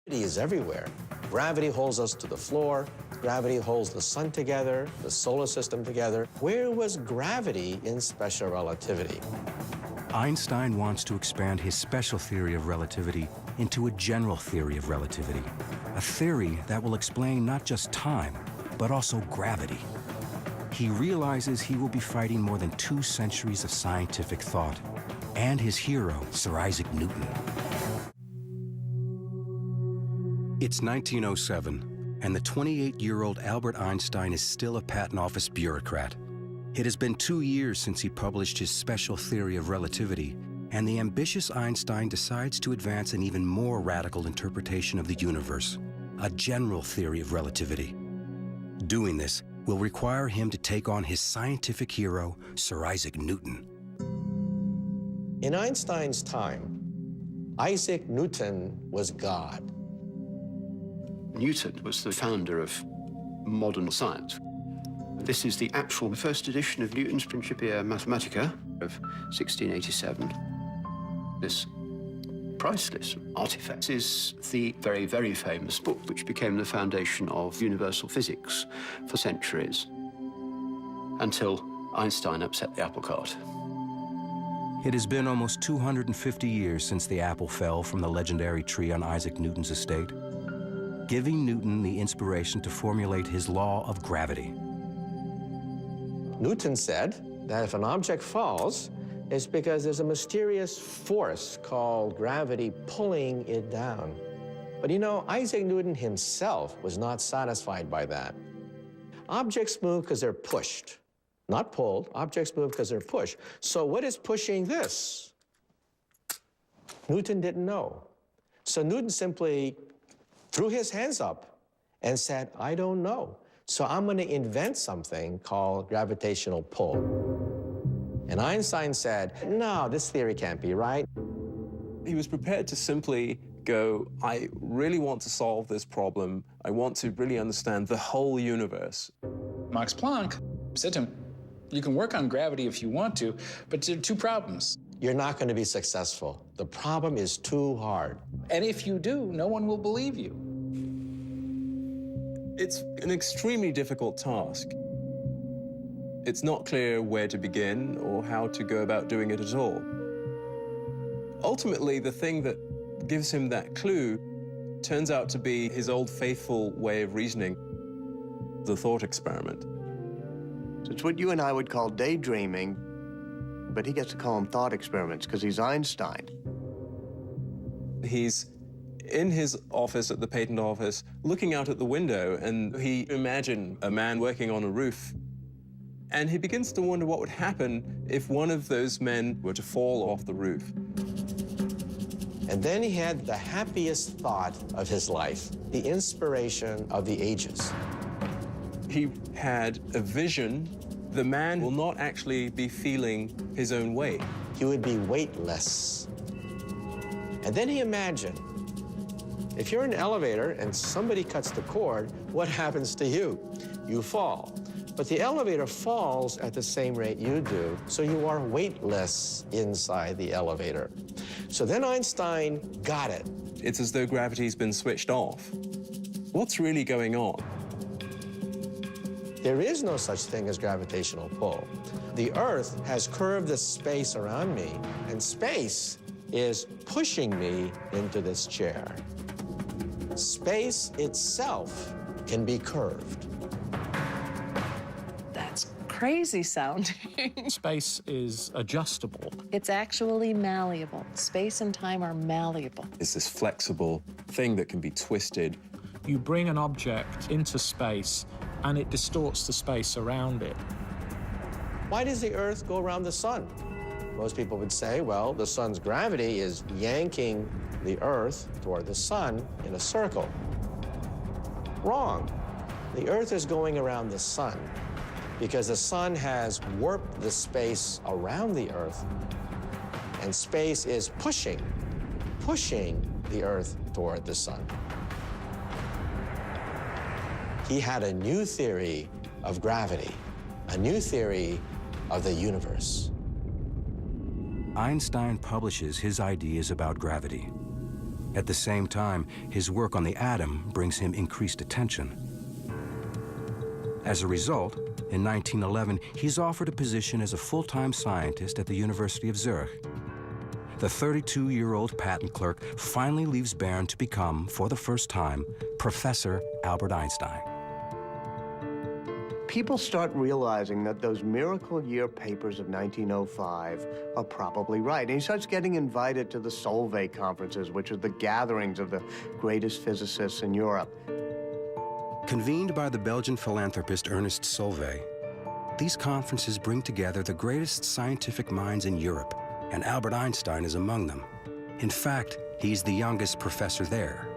Gravity is everywhere. Gravity holds us to the floor. Gravity holds the sun together, the solar system together. Where was gravity in special relativity? Einstein wants to expand his special theory of relativity into a general theory of relativity, a theory that will explain not just time, but also gravity. He realizes he will be fighting more than 2 centuries of scientific thought and his hero, Sir Isaac Newton. It's 1907, and the 28-year-old Albert Einstein is still a patent office bureaucrat. It has been 2 years since he published his special theory of relativity, and the ambitious Einstein decides to advance an even more radical interpretation of the universe, a general theory of relativity. Doing this will require him to take on his scientific hero, Sir Isaac Newton. In Einstein's time, Isaac Newton was God. Newton was the founder of modern science. This is the actual first edition of Newton's Principia Mathematica of 1687. This priceless artifact is the very, very famous book which became the foundation of universal physics for centuries, until Einstein upset the apple cart. It has been almost 250 years since the apple fell from the legendary tree on Isaac Newton's estate, giving Newton the inspiration to formulate his law of gravity. Newton said that if an object falls, it's because there's a mysterious force called gravity pulling it down. But you know, Isaac Newton himself was not satisfied by that. Objects move because they're pushed, not pulled. Objects move because they're pushed. So what is pushing this? Newton didn't know. So Newton simply threw his hands up and said, I don't know. So I'm going to invent something called gravitational pull. And Einstein said, no, this theory can't be right. He was prepared to simply go, I really want to solve this problem. I want to really understand the whole universe. Max Planck said to him, you can work on gravity if you want to, but there are 2 problems. You're not going to be successful. The problem is too hard. And if you do, no one will believe you. It's an extremely difficult task. It's not clear where to begin or how to go about doing it at all. Ultimately, the thing that gives him that clue turns out to be his old faithful way of reasoning, the thought experiment. So it's what you and I would call daydreaming, but he gets to call them thought experiments because he's Einstein. He's in his office at the patent office, looking out at the window, and he imagined a man working on a roof. And he begins to wonder what would happen if one of those men were to fall off the roof. And then he had the happiest thought of his life, the inspiration of the ages. He had a vision. The man will not actually be feeling his own weight. He would be weightless. And then he imagined, if you're in an elevator and somebody cuts the cord, what happens to you? You fall. But the elevator falls at the same rate you do, so you are weightless inside the elevator. So then Einstein got it. It's as though gravity's been switched off. What's really going on? There is no such thing as gravitational pull. The Earth has curved the space around me, and space is pushing me into this chair. Space itself can be curved. That's crazy sounding. Space is adjustable. It's actually malleable. Space and time are malleable. It's this flexible thing that can be twisted. You bring an object into space, and it distorts the space around it. Why does the Earth go around the sun? Most people would say, well, the sun's gravity is yanking the Earth toward the sun in a circle. Wrong. The Earth is going around the sun because the sun has warped the space around the Earth, and space is pushing the Earth toward the sun. He had a new theory of gravity, a new theory of the universe. Einstein publishes his ideas about gravity. At the same time, his work on the atom brings him increased attention. As a result, in 1911, he's offered a position as a full-time scientist at the University of Zurich. The 32-year-old patent clerk finally leaves Bern to become, for the first time, Professor Albert Einstein. People start realizing that those miracle year papers of 1905 are probably right. And he starts getting invited to the Solvay conferences, which are the gatherings of the greatest physicists in Europe. Convened by the Belgian philanthropist Ernest Solvay, these conferences bring together the greatest scientific minds in Europe, and Albert Einstein is among them. In fact, he's the youngest professor there.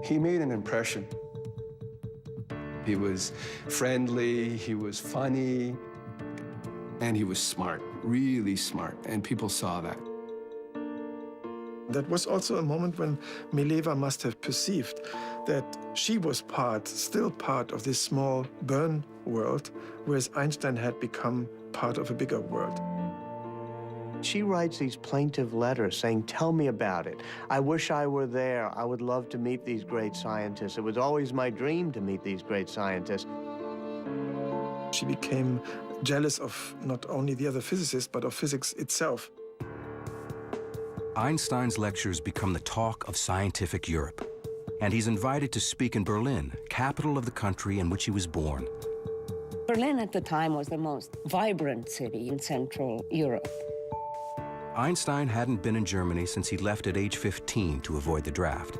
He made an impression. He was friendly, he was funny, and he was smart, really smart, and people saw that. That was also a moment when Mileva must have perceived that she was still part of this small Bern world, whereas Einstein had become part of a bigger world. She writes these plaintive letters saying, tell me about it. I wish I were there. I would love to meet these great scientists. It was always my dream to meet these great scientists. She became jealous of not only the other physicists, but of physics itself. Einstein's lectures become the talk of scientific Europe, and he's invited to speak in Berlin, capital of the country in which he was born. Berlin at the time was the most vibrant city in Central Europe. Einstein hadn't been in Germany since he left at age 15 to avoid the draft.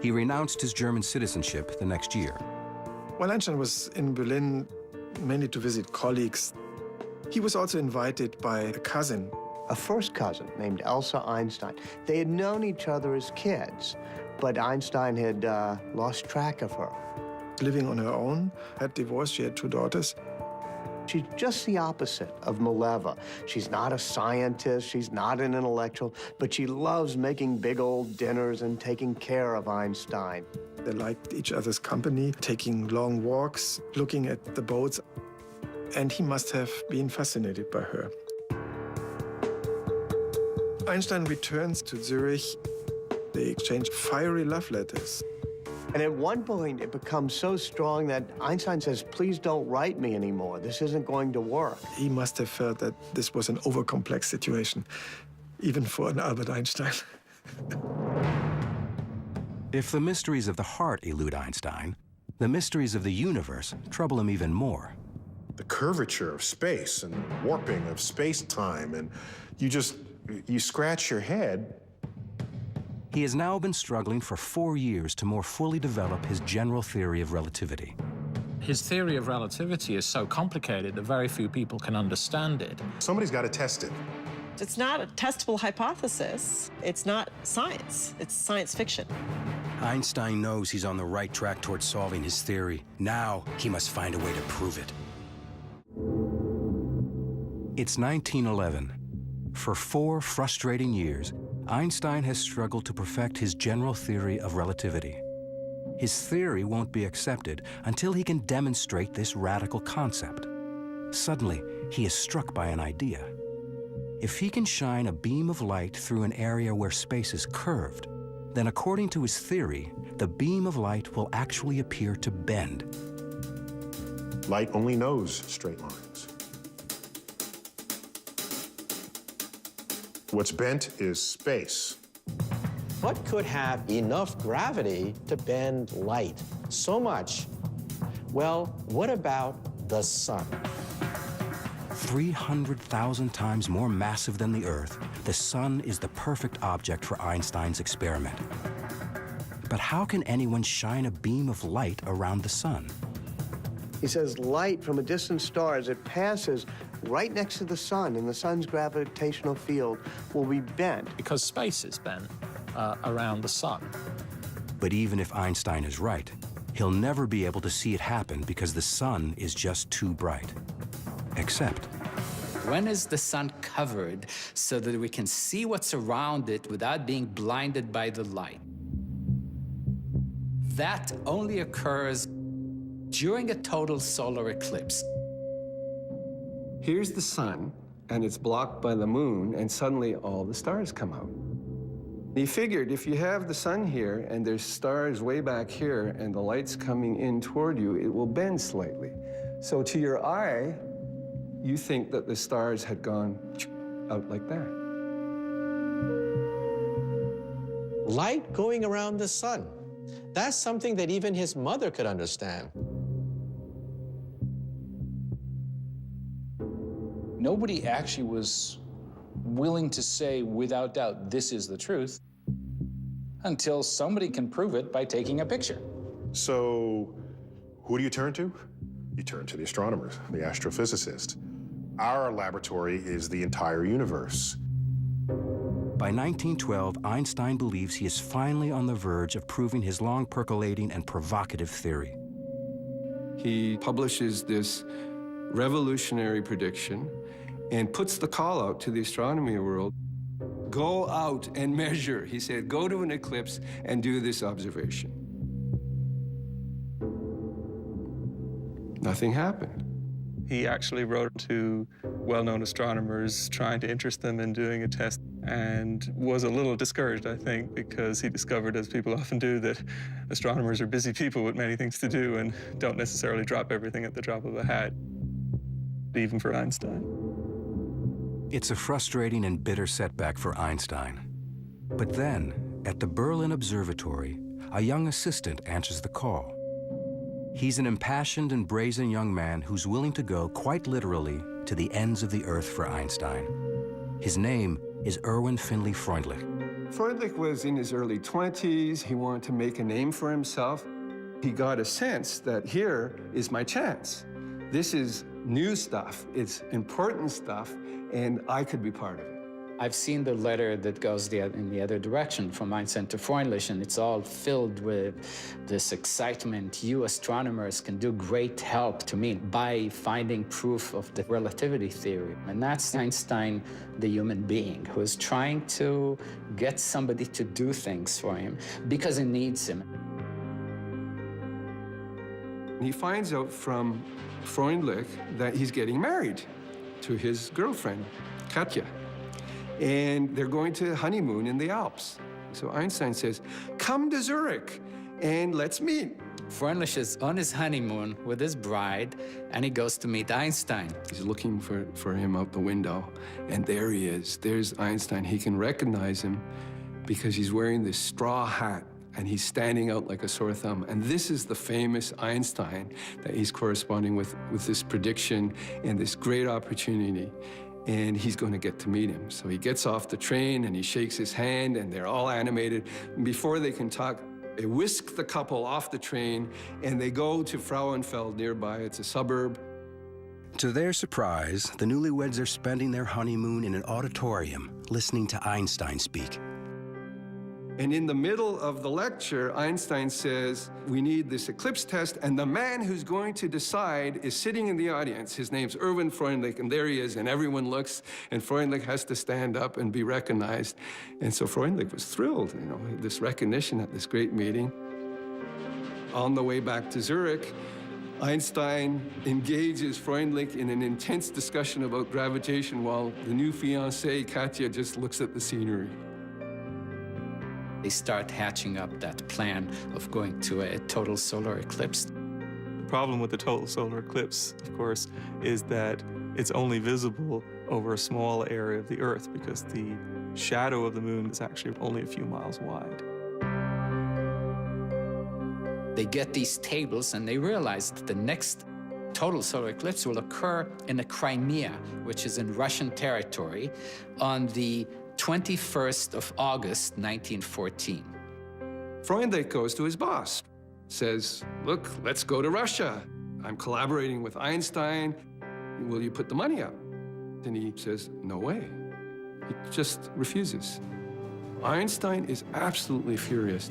He renounced his German citizenship the next year. While Einstein was in Berlin mainly to visit colleagues, he was also invited by a cousin. A first cousin named Elsa Einstein. They had known each other as kids, but Einstein had lost track of her. Living on her own, had divorced, she had 2 daughters. She's just the opposite of Mileva. She's not a scientist, she's not an intellectual, but she loves making big old dinners and taking care of Einstein. They liked each other's company, taking long walks, looking at the boats, and he must have been fascinated by her. Einstein returns to Zurich. They exchange fiery love letters. And at one point, it becomes so strong that Einstein says, please don't write me anymore. This isn't going to work. He must have felt that this was an overcomplex situation, even for an Albert Einstein. If the mysteries of the heart elude Einstein, the mysteries of the universe trouble him even more. The curvature of space and the warping of space-time, and you scratch your head. He has now been struggling for 4 years to more fully develop his general theory of relativity. His theory of relativity is so complicated that very few people can understand it. Somebody's got to test it. It's not a testable hypothesis. It's not science. It's science fiction. Einstein knows he's on the right track towards solving his theory. Now he must find a way to prove it. It's 1911. For 4 frustrating years, Einstein has struggled to perfect his general theory of relativity. His theory won't be accepted until he can demonstrate this radical concept. Suddenly, he is struck by an idea. If he can shine a beam of light through an area where space is curved, then according to his theory, the beam of light will actually appear to bend. Light only knows straight lines. What's bent is space. What could have enough gravity to bend light so much? Well, what about the sun? 300,000 times more massive than the Earth, the sun is the perfect object for Einstein's experiment. But how can anyone shine a beam of light around the sun? He says light from a distant star, as it passes right next to the sun in the sun's gravitational field, will be bent. Because space is bent around the sun. But even if Einstein is right, he'll never be able to see it happen because the sun is just too bright. Except, when is the sun covered so that we can see what's around it without being blinded by the light? That only occurs during a total solar eclipse. Here's the sun, and it's blocked by the moon, and suddenly all the stars come out. He figured if you have the sun here and there's stars way back here and the light's coming in toward you, it will bend slightly. So to your eye, you think that the stars had gone out like that. Light going around the sun. That's something that even his mother could understand. Nobody actually was willing to say without doubt, this is the truth, until somebody can prove it by taking a picture. So who do you turn to? You turn to the astronomers, the astrophysicists. Our laboratory is the entire universe. By 1912, Einstein believes he is finally on the verge of proving his long percolating and provocative theory. He publishes this revolutionary prediction and puts the call out to the astronomy world. Go out and measure. He said, go to an eclipse and do this observation. Nothing happened. He actually wrote to well-known astronomers trying to interest them in doing a test, and was a little discouraged, I think, because he discovered, as people often do, that astronomers are busy people with many things to do and don't necessarily drop everything at the drop of a hat, even for Einstein. It's a frustrating and bitter setback for Einstein. But then, at the Berlin Observatory, a young assistant answers the call. He's an impassioned and brazen young man who's willing to go, quite literally, to the ends of the earth for Einstein. His name is Erwin Finley Freundlich. Freundlich was in his early 20s. He wanted to make a name for himself. He got a sense that here is my chance. This is new stuff, it's important stuff, and I could be part of it. I've seen the letter that goes in the other direction from Einstein to Freundlich, and it's all filled with this excitement. You astronomers can do great help to me by finding proof of the relativity theory. And that's Einstein, the human being, who is trying to get somebody to do things for him because he needs him. He finds out from Freundlich that he's getting married to his girlfriend, Katja. And they're going to honeymoon in the Alps. So Einstein says, come to Zurich and let's meet. Freundlich is on his honeymoon with his bride, and he goes to meet Einstein. He's looking for him out the window, and there he is. There's Einstein. He can recognize him because he's wearing this straw hat, and he's standing out like a sore thumb. And this is the famous Einstein that he's corresponding with this prediction and this great opportunity. And he's going to get to meet him. So he gets off the train and he shakes his hand, and they're all animated. And before they can talk, they whisk the couple off the train and they go to Frauenfeld nearby. It's a suburb. To their surprise, the newlyweds are spending their honeymoon in an auditorium, listening to Einstein speak. And in the middle of the lecture, Einstein says, we need this eclipse test, and the man who's going to decide is sitting in the audience. His name's Erwin Freundlich, and there he is, and everyone looks, and Freundlich has to stand up and be recognized. And so Freundlich was thrilled, this recognition at this great meeting. On the way back to Zurich, Einstein engages Freundlich in an intense discussion about gravitation while the new fiancée, Katja, just looks at the scenery. They start hatching up that plan of going to a total solar eclipse. The problem with the total solar eclipse, of course, is that it's only visible over a small area of the Earth because the shadow of the moon is actually only a few miles wide. They get these tables and they realize that the next total solar eclipse will occur in the Crimea, which is in Russian territory, on the 21st of August, 1914. Freundlich goes to his boss, says, look, let's go to Russia. I'm collaborating with Einstein. Will you put the money up? And he says, no way. He just refuses. Einstein is absolutely furious.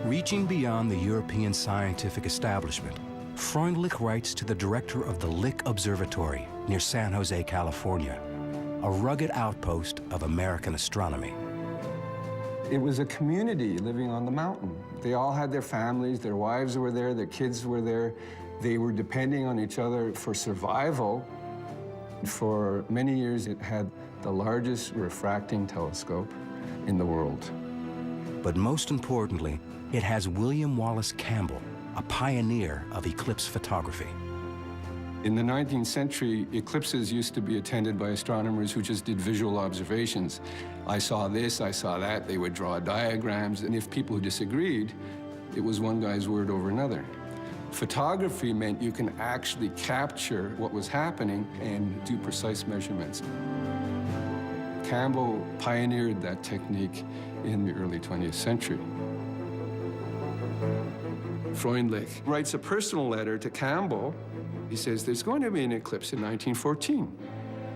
Reaching beyond the European scientific establishment, Freundlich writes to the director of the Lick Observatory near San Jose, California, a rugged outpost of American astronomy. It was a community living on the mountain. They all had their families, their wives were there, their kids were there, They were depending on each other for survival. For many years, it had the largest refracting telescope in the world. But most importantly, it has William Wallace Campbell, a pioneer of eclipse photography. In the 19th century, eclipses used to be attended by astronomers who just did visual observations. I saw this, I saw that. They would draw diagrams, and if people disagreed, it was one guy's word over another. Photography meant you can actually capture what was happening and do precise measurements. Campbell pioneered that technique in the early 20th century. Freundlich writes a personal letter to Campbell. He says, there's going to be an eclipse in 1914.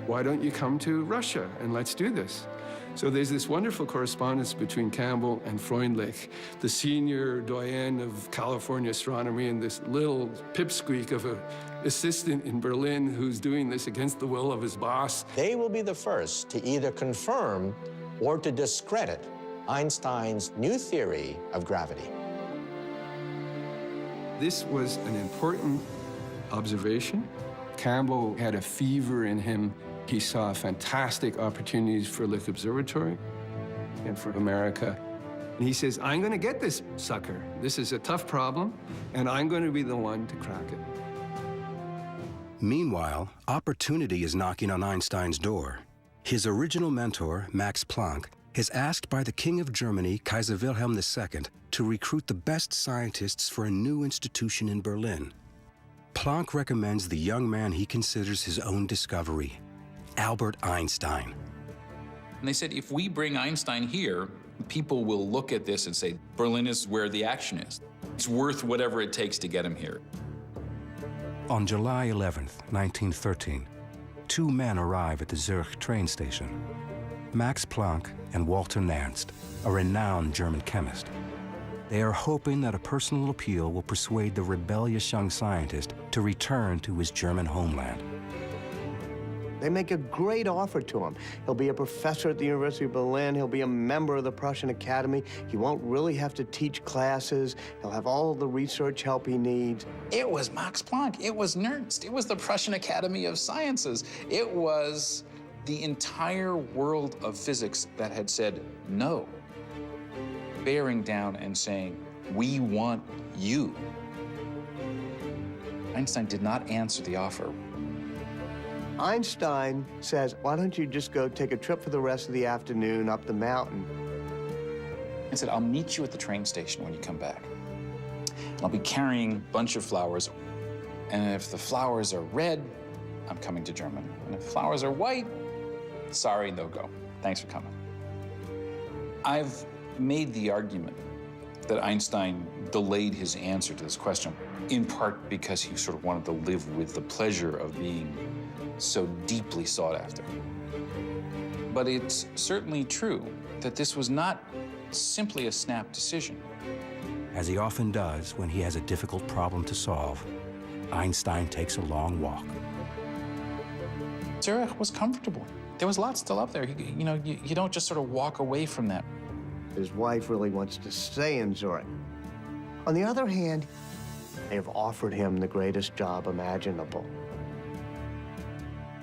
Why don't you come to Russia and let's do this? So there's this wonderful correspondence between Campbell and Freundlich, the senior doyen of California astronomy and this little pipsqueak of an assistant in Berlin who's doing this against the will of his boss. They will be the first to either confirm or to discredit Einstein's new theory of gravity. This was an important observation. Campbell had a fever in him. He saw fantastic opportunities for Lick Observatory and for America. And he says, I'm going to get this sucker. This is a tough problem, and I'm going to be the one to crack it. Meanwhile, opportunity is knocking on Einstein's door. His original mentor, Max Planck, is asked by the King of Germany, Kaiser Wilhelm II, to recruit the best scientists for a new institution in Berlin. Planck recommends the young man he considers his own discovery, Albert Einstein. And they said, if we bring Einstein here, people will look at this and say, Berlin is where the action is. It's worth whatever it takes to get him here. On July 11th, 1913, two men arrive at the Zurich train station. Max Planck and Walter Nernst, a renowned German chemist. They are hoping that a personal appeal will persuade the rebellious young scientist to return to his German homeland. They make a great offer to him. He'll be a professor at the University of Berlin. He'll be a member of the Prussian Academy. He won't really have to teach classes. He'll have all the research help he needs. It was Max Planck. It was Nernst. It was the Prussian Academy of Sciences. It was the entire world of physics that had said no, bearing down and saying, we want you. Einstein did not answer the offer. Einstein says, why don't you just go take a trip for the rest of the afternoon up the mountain? I said, I'll meet you at the train station when you come back. And I'll be carrying a bunch of flowers. And if the flowers are red, I'm coming to Germany. And if flowers are white, sorry, no go. Thanks for coming. I've made the argument that Einstein delayed his answer to this question, in part because he sort of wanted to live with the pleasure of being so deeply sought after. But it's certainly true that this was not simply a snap decision. As he often does when he has a difficult problem to solve, Einstein takes a long walk. Zurich was comfortable. There was lots to love there. You don't just sort of walk away from that. His wife really wants to stay in Zurich. On the other hand, they've offered him the greatest job imaginable.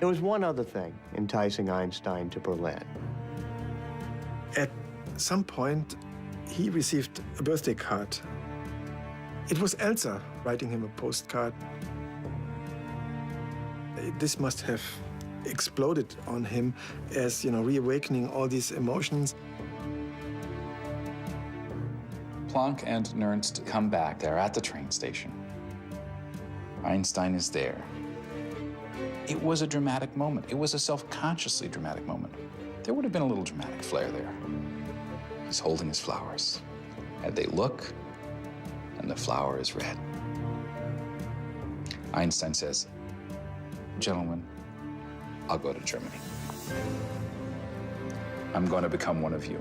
There was one other thing enticing Einstein to Berlin. At some point, he received a birthday card. It was Elsa writing him a postcard. This must have exploded on him as, reawakening all these emotions. Planck and Nernst come back. They're at the train station. Einstein is there. It was a dramatic moment. It was a self-consciously dramatic moment. There would have been a little dramatic flair there. He's holding his flowers. And they look, and the flower is red. Einstein says, gentlemen, I'll go to Germany. I'm going to become one of you.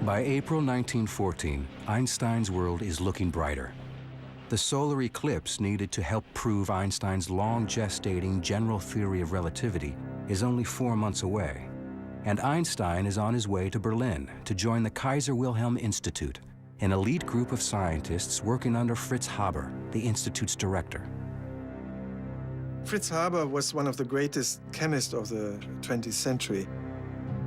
By April 1914, Einstein's world is looking brighter. The solar eclipse needed to help prove Einstein's long-gestating general theory of relativity is only 4 months away, and Einstein is on his way to Berlin to join the Kaiser Wilhelm Institute, an elite group of scientists working under Fritz Haber, the institute's director. Fritz Haber was one of the greatest chemists of the 20th century.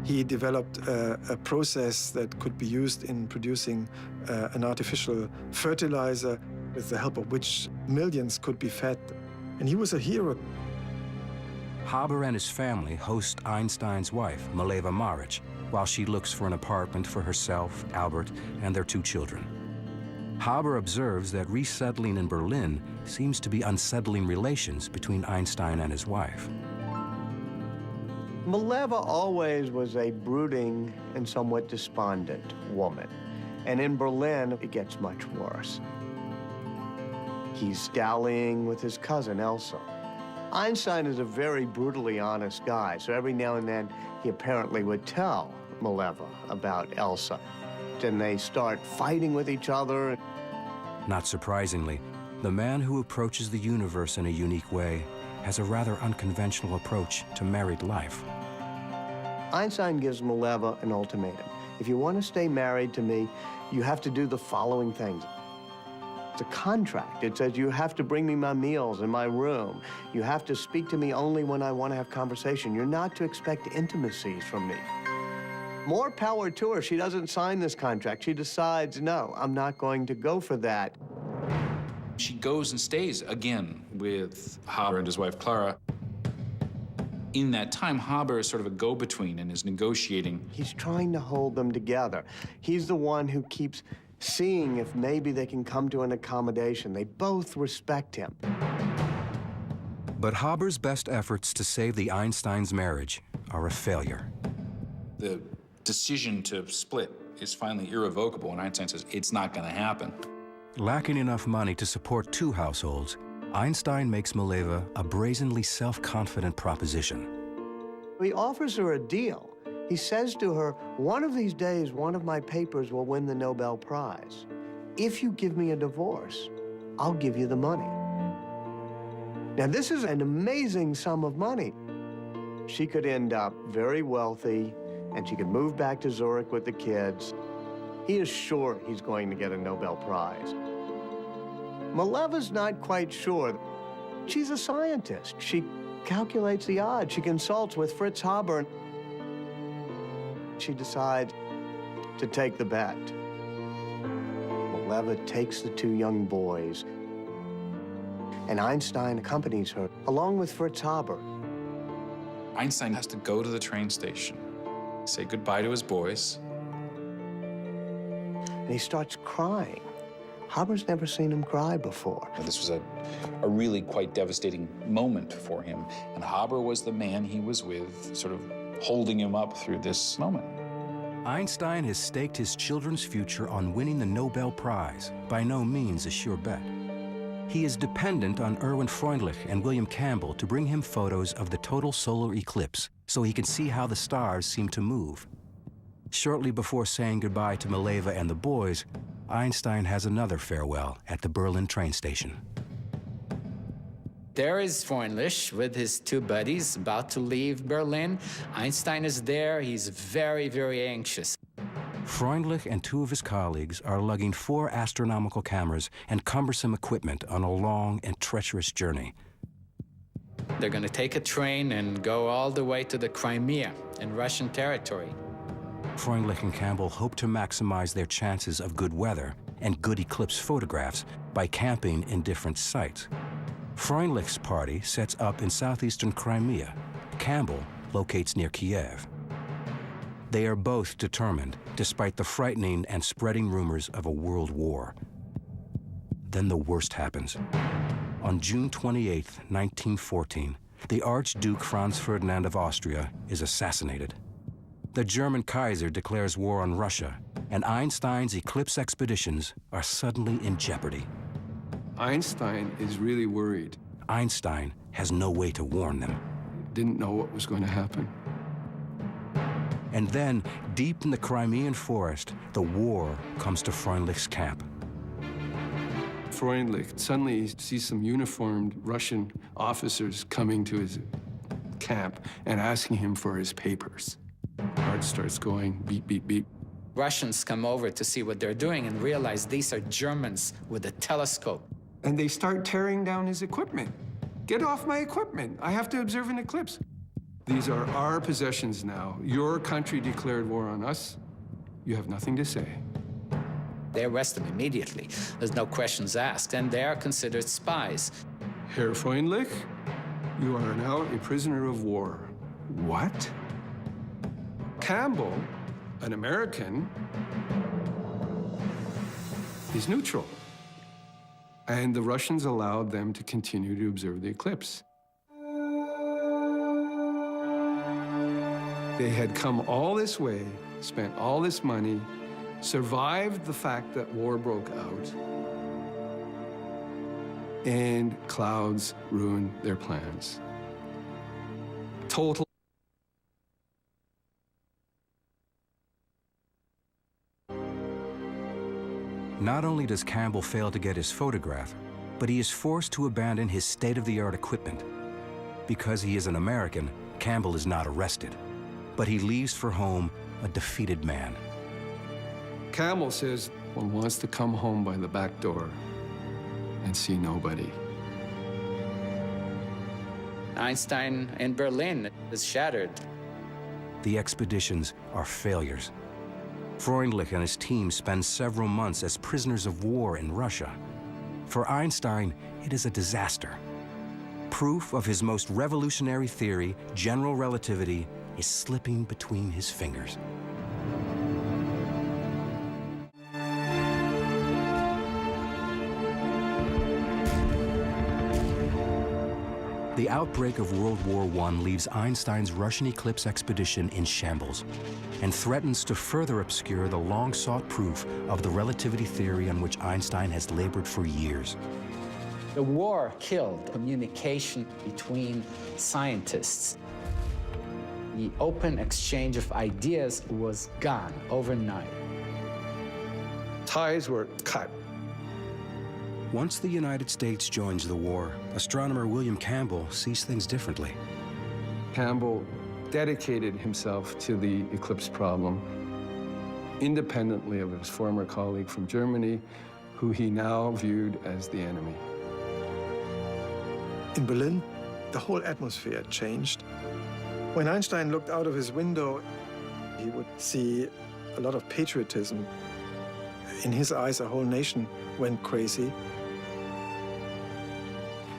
He developed a process that could be used in producing an artificial fertilizer with the help of which millions could be fed. And he was a hero. Haber and his family host Einstein's wife, Mileva Maric, while she looks for an apartment for herself, Albert, and their 2 children. Haber observes that resettling in Berlin seems to be unsettling relations between Einstein and his wife. Mileva always was a brooding and somewhat despondent woman. And in Berlin, it gets much worse. He's dallying with his cousin, Elsa. Einstein is a very brutally honest guy, so every now and then he apparently would tell Mileva about Elsa. Then they start fighting with each other. Not surprisingly, the man who approaches the universe in a unique way has a rather unconventional approach to married life. Einstein gives Mileva an ultimatum. If you want to stay married to me, you have to do the following things. It's a contract. It says you have to bring me my meals in my room. You have to speak to me only when I want to have conversation. You're not to expect intimacies from me. More power to her. She doesn't sign this contract. She decides, no, I'm not going to go for that. She goes and stays again with Haber and his wife, Clara. In that time, Haber is sort of a go-between and is negotiating. He's trying to hold them together. He's the one who keeps seeing if maybe they can come to an accommodation. They both respect him. But Haber's best efforts to save the Einsteins' marriage are a failure. The decision to split is finally irrevocable, and Einstein says it's not going to happen. Lacking enough money to support 2 households, Einstein makes Mileva a brazenly self-confident proposition. He offers her a deal. He says to her, one of these days, one of my papers will win the Nobel Prize. If you give me a divorce, I'll give you the money. Now, this is an amazing sum of money. She could end up very wealthy, and she could move back to Zurich with the kids. He is sure he's going to get a Nobel Prize. Mileva's not quite sure. She's a scientist. She calculates the odds. She consults with Fritz Haber. She decides to take the bet. Mileva takes the 2 young boys, and Einstein accompanies her, along with Fritz Haber. Einstein has to go to the train station, say goodbye to his boys. And he starts crying. Haber's never seen him cry before. This was a really quite devastating moment for him, and Haber was the man he was with, sort of holding him up through this moment. Einstein has staked his children's future on winning the Nobel Prize, by no means a sure bet. He is dependent on Erwin Freundlich and William Campbell to bring him photos of the total solar eclipse so he can see how the stars seem to move. Shortly before saying goodbye to Mileva and the boys, Einstein has another farewell at the Berlin train station. There is Freundlich with his 2 buddies about to leave Berlin. Einstein is there. He's very, very anxious. Freundlich and 2 of his colleagues are lugging 4 astronomical cameras and cumbersome equipment on a long and treacherous journey. They're going to take a train and go all the way to the Crimea in Russian territory. Freundlich and Campbell hope to maximize their chances of good weather and good eclipse photographs by camping in different sites. Freundlich's party sets up in southeastern Crimea. Campbell locates near Kiev. They are both determined, despite the frightening and spreading rumors of a world war. Then the worst happens. On June 28, 1914, the Archduke Franz Ferdinand of Austria is assassinated. The German Kaiser declares war on Russia, and Einstein's eclipse expeditions are suddenly in jeopardy. Einstein is really worried. Einstein has no way to warn them. Didn't know what was going to happen. And then, deep in the Crimean forest, the war comes to Freundlich's camp. Freundlich suddenly sees some uniformed Russian officers coming to his camp and asking him for his papers. Heart starts going, beep, beep, beep. Russians come over to see what they're doing and realize these are Germans with a telescope. And they start tearing down his equipment. Get off my equipment. I have to observe an eclipse. These are our possessions now. Your country declared war on us. You have nothing to say. They arrest them immediately. There's no questions asked, and they are considered spies. Herr Freundlich, you are now a prisoner of war. What? Campbell, an American, is neutral. And the Russians allowed them to continue to observe the eclipse. They had come all this way, spent all this money, survived the fact that war broke out, and clouds ruined their plans. Total. Not only does Campbell fail to get his photograph, but he is forced to abandon his state-of-the-art equipment. Because he is an American, Campbell is not arrested, but he leaves for home a defeated man. Campbell says one wants to come home by the back door and see nobody. Einstein in Berlin is shattered. The expeditions are failures. Freundlich and his team spend several months as prisoners of war in Russia. For Einstein, it is a disaster. Proof of his most revolutionary theory, general relativity, is slipping between his fingers. The outbreak of World War I leaves Einstein's Russian eclipse expedition in shambles and threatens to further obscure the long-sought proof of the relativity theory on which Einstein has labored for years. The war killed communication between scientists. The open exchange of ideas was gone overnight. Ties were cut. Once the United States joins the war, astronomer William Campbell sees things differently. Campbell dedicated himself to the eclipse problem independently of his former colleague from Germany, who he now viewed as the enemy. In Berlin, the whole atmosphere changed. When Einstein looked out of his window, he would see a lot of patriotism. In his eyes, a whole nation went crazy.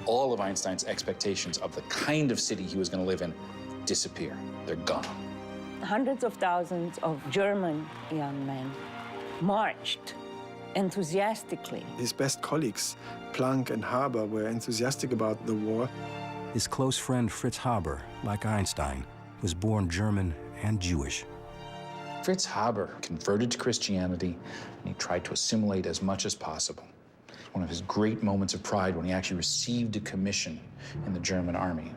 All of Einstein's expectations of the kind of city he was going to live in disappear. They're gone. Hundreds of thousands of German young men marched enthusiastically. His best colleagues, Planck and Haber, were enthusiastic about the war. His close friend Fritz Haber, like Einstein, was born German and Jewish. Fritz Haber converted to Christianity, and he tried to assimilate as much as possible. One of his great moments of pride when he actually received a commission in the German army.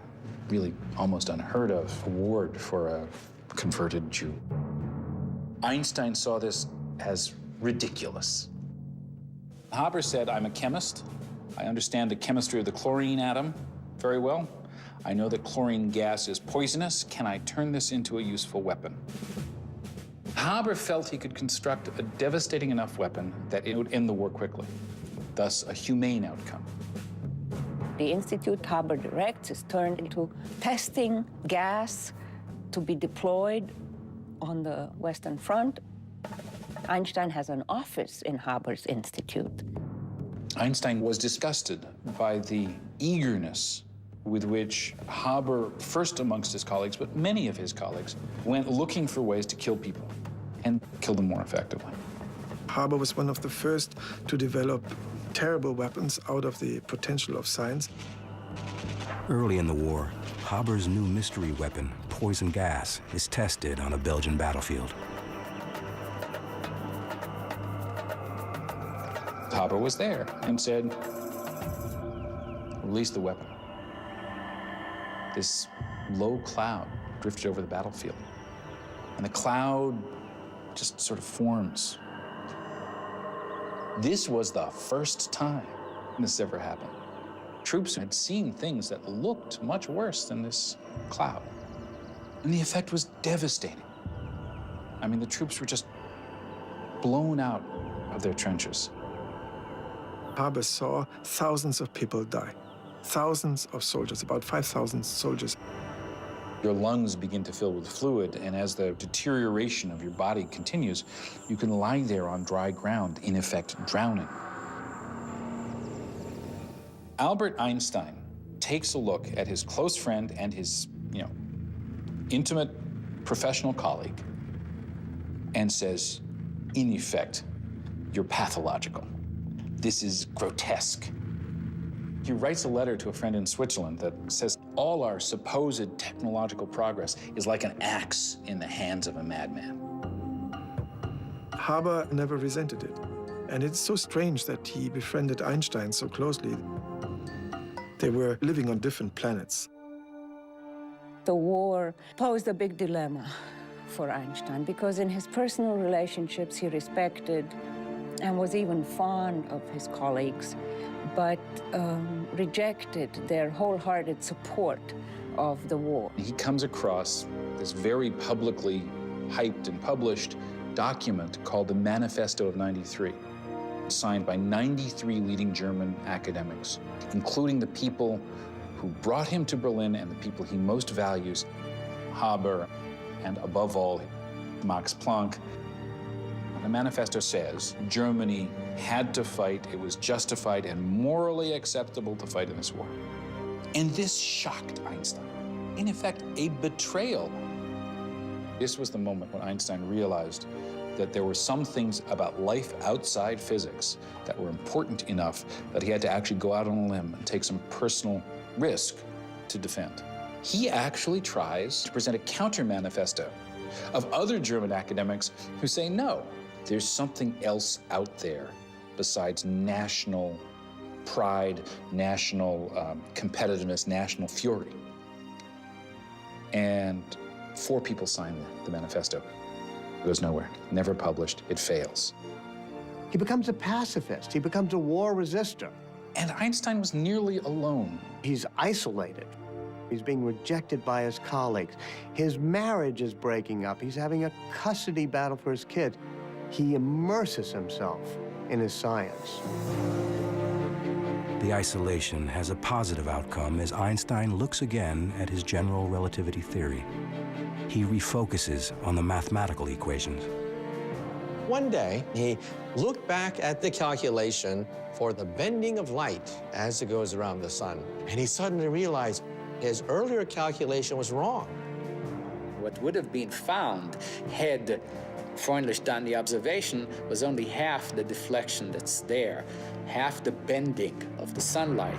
Really almost unheard of award for a converted Jew. Einstein saw this as ridiculous. Haber said, I'm a chemist. I understand the chemistry of the chlorine atom very well. I know that chlorine gas is poisonous. Can I turn this into a useful weapon? Haber felt he could construct a devastating enough weapon that it would end the war quickly, thus a humane outcome. The institute Haber directs is turned into testing gas to be deployed on the Western Front. Einstein has an office in Haber's institute. Einstein was disgusted by the eagerness with which Haber, first amongst his colleagues, but many of his colleagues, went looking for ways to kill people and kill them more effectively. Haber was one of the first to develop terrible weapons out of the potential of science. Early in the war, Haber's new mystery weapon, poison gas, is tested on a Belgian battlefield. Haber was there and said, release the weapon. This low cloud drifted over the battlefield, and the cloud just sort of forms. This was the first time this ever happened. Troops had seen things that looked much worse than this cloud, and the effect was devastating. I mean, the troops were just blown out of their trenches. Haber saw thousands of people die, thousands of soldiers, about 5,000 soldiers. Your lungs begin to fill with fluid, and as the deterioration of your body continues, you can lie there on dry ground, in effect, drowning. Albert Einstein takes a look at his close friend and his, intimate professional colleague and says, in effect, you're pathological. This is grotesque. He writes a letter to a friend in Switzerland that says, all our supposed technological progress is like an axe in the hands of a madman. Haber never resented it. And it's so strange that he befriended Einstein so closely. They were living on different planets. The war posed a big dilemma for Einstein because in his personal relationships, he respected and was even fond of his colleagues, but rejected their wholehearted support of the war. He comes across this very publicly hyped and published document called the Manifesto of '93, signed by 93 leading German academics, including the people who brought him to Berlin and the people he most values, Haber, and above all, Max Planck. The manifesto says Germany had to fight, it was justified and morally acceptable to fight in this war. And this shocked Einstein. In effect, a betrayal. This was the moment when Einstein realized that there were some things about life outside physics that were important enough that he had to actually go out on a limb and take some personal risk to defend. He actually tries to present a counter-manifesto of other German academics who say, no, there's something else out there besides national pride, national competitiveness, national fury. And 4 people sign the manifesto. It goes nowhere, never published, it fails. He becomes a pacifist. He becomes a war resistor. And Einstein was nearly alone. He's isolated. He's being rejected by his colleagues. His marriage is breaking up. He's having a custody battle for his kids. He immerses himself in his science. The isolation has a positive outcome as Einstein looks again at his general relativity theory. He refocuses on the mathematical equations. One day, he looked back at the calculation for the bending of light as it goes around the sun, and he suddenly realized his earlier calculation was wrong. What would have been found had Freundlich done the observation was only half the deflection that's there, half the bending of the sunlight.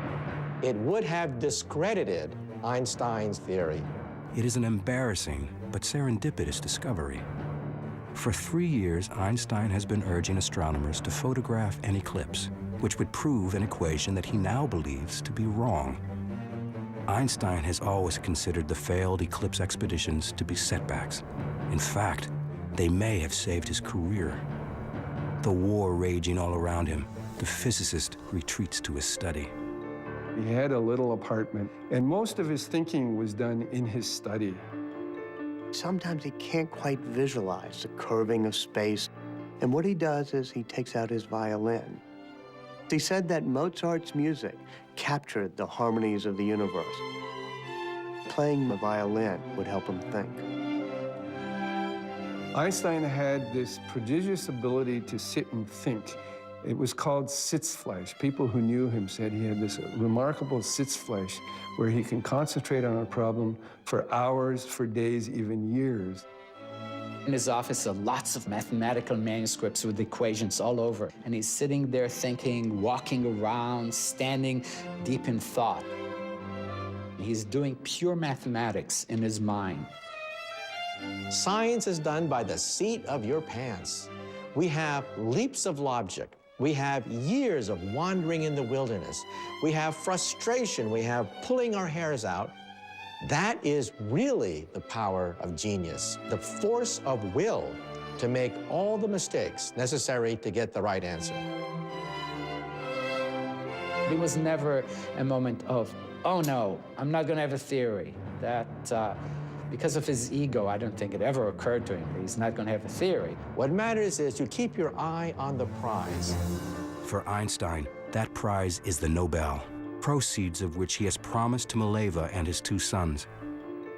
It would have discredited Einstein's theory. It is an embarrassing but serendipitous discovery. For 3 years, Einstein has been urging astronomers to photograph an eclipse, which would prove an equation that he now believes to be wrong. Einstein has always considered the failed eclipse expeditions to be setbacks. In fact, they may have saved his career. The war raging all around him, the physicist retreats to his study. He had a little apartment, and most of his thinking was done in his study. Sometimes he can't quite visualize the curving of space. And what he does is he takes out his violin. He said that Mozart's music captured the harmonies of the universe. Playing the violin would help him think. Einstein had this prodigious ability to sit and think. It was called Sitzfleisch. People who knew him said he had this remarkable Sitzfleisch where he can concentrate on a problem for hours, for days, even years. In his office are lots of mathematical manuscripts with equations all over. And he's sitting there thinking, walking around, standing deep in thought. He's doing pure mathematics in his mind. Science is done by the seat of your pants. We have leaps of logic. We have years of wandering in the wilderness. We have frustration. We have pulling our hairs out. That is really the power of genius, the force of will to make all the mistakes necessary to get the right answer. There was never a moment of, oh no, I'm not going to have a theory. That Because of his ego, I don't think it ever occurred to him that he's not going to have a theory. What matters is you keep your eye on the prize. For Einstein, that prize is the Nobel, proceeds of which he has promised to Mileva and his two sons.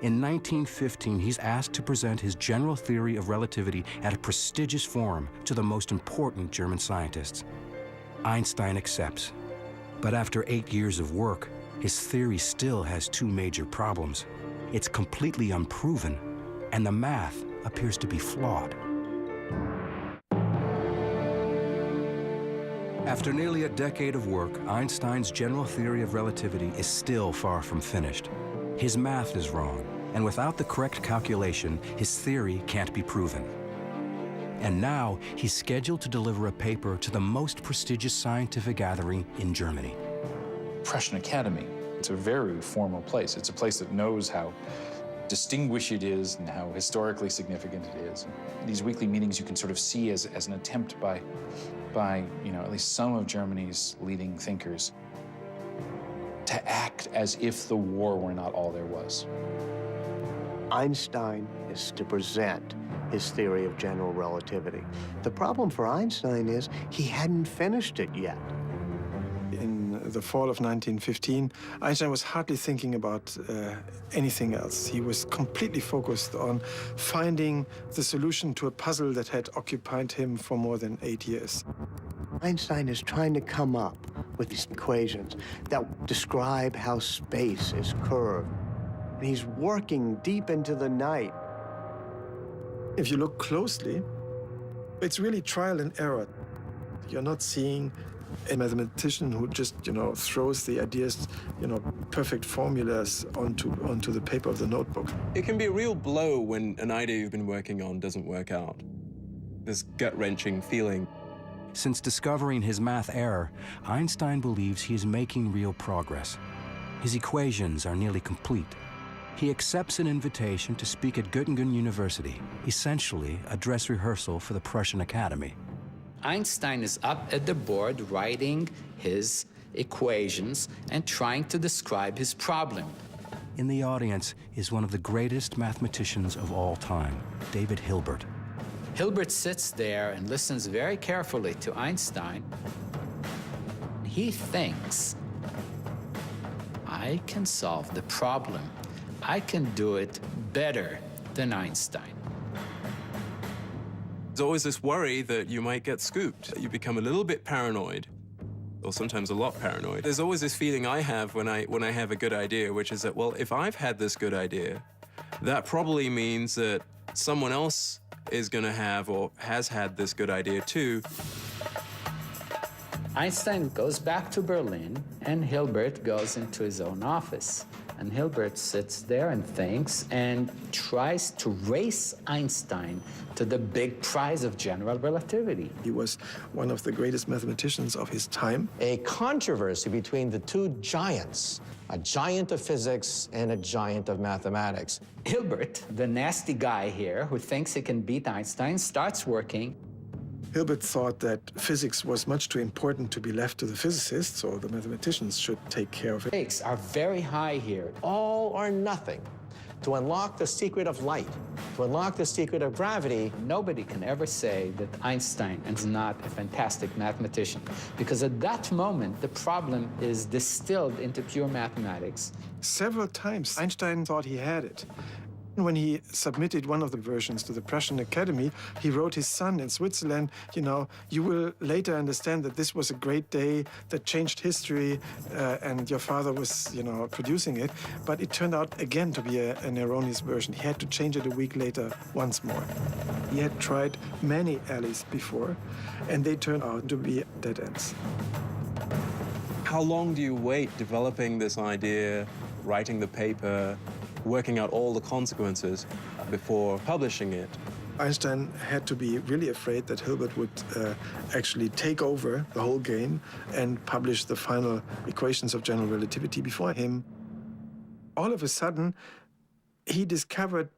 In 1915, he's asked to present his general theory of relativity at a prestigious forum to the most important German scientists. Einstein accepts. But after 8 years of work, his theory still has two major problems. It's completely unproven, and the math appears to be flawed. After nearly a decade of work, Einstein's general theory of relativity is still far from finished. His math is wrong, and without the correct calculation, his theory can't be proven. And now, he's scheduled to deliver a paper to the most prestigious scientific gathering in Germany. Prussian Academy, it's a very formal place. It's a place that knows how distinguished it is and how historically significant it is. These weekly meetings you can sort of see as an attempt by at least some of Germany's leading thinkers to act as if the war were not all there was. Einstein is to present his theory of general relativity. The problem for Einstein is he hadn't finished it yet. In the fall of 1915, Einstein was hardly thinking about anything else. He was completely focused on finding the solution to a puzzle that had occupied him for more than 8 years. Einstein is trying to come up with these equations that describe how space is curved. And he's working deep into the night. If you look closely, it's really trial and error. You're not seeing a mathematician who just, throws the ideas, perfect formulas onto the paper of the notebook. It can be a real blow when an idea you've been working on doesn't work out. This gut-wrenching feeling. Since discovering his math error, Einstein believes he is making real progress. His equations are nearly complete. He accepts an invitation to speak at Göttingen University, essentially a dress rehearsal for the Prussian Academy. Einstein is up at the board writing his equations and trying to describe his problem. In the audience is one of the greatest mathematicians of all time, David Hilbert. Hilbert sits there and listens very carefully to Einstein. He thinks, I can solve the problem. I can do it better than Einstein. There's always this worry that you might get scooped. You become a little bit paranoid, or sometimes a lot paranoid. There's always this feeling I have when I have a good idea, which is that, well, if I've had this good idea, that probably means that someone else is going to have or has had this good idea too. Einstein goes back to Berlin, and Hilbert goes into his own office. And Hilbert sits there and thinks and tries to race Einstein to the big prize of general relativity. He was one of the greatest mathematicians of his time. A controversy between the two giants, a giant of physics and a giant of mathematics. Hilbert, the nasty guy here who thinks he can beat Einstein, starts working. Hilbert thought that physics was much too important to be left to the physicists, so the mathematicians should take care of it. Stakes are very high here. All or nothing. To unlock the secret of light, to unlock the secret of gravity. Nobody can ever say that Einstein is not a fantastic mathematician, because at that moment, the problem is distilled into pure mathematics. Several times, Einstein thought he had it. When he submitted one of the versions to the Prussian Academy, he wrote his son in Switzerland, you will later understand that this was a great day that changed history, and your father was, producing it. But it turned out again to be an erroneous version. He had to change it a week later once more. He had tried many alleys before, and they turned out to be dead ends. How long do you wait developing this idea, writing the paper, working out all the consequences before publishing it? Einstein had to be really afraid that Hilbert would actually take over the whole game and publish the final equations of general relativity before him. All of a sudden, he discovered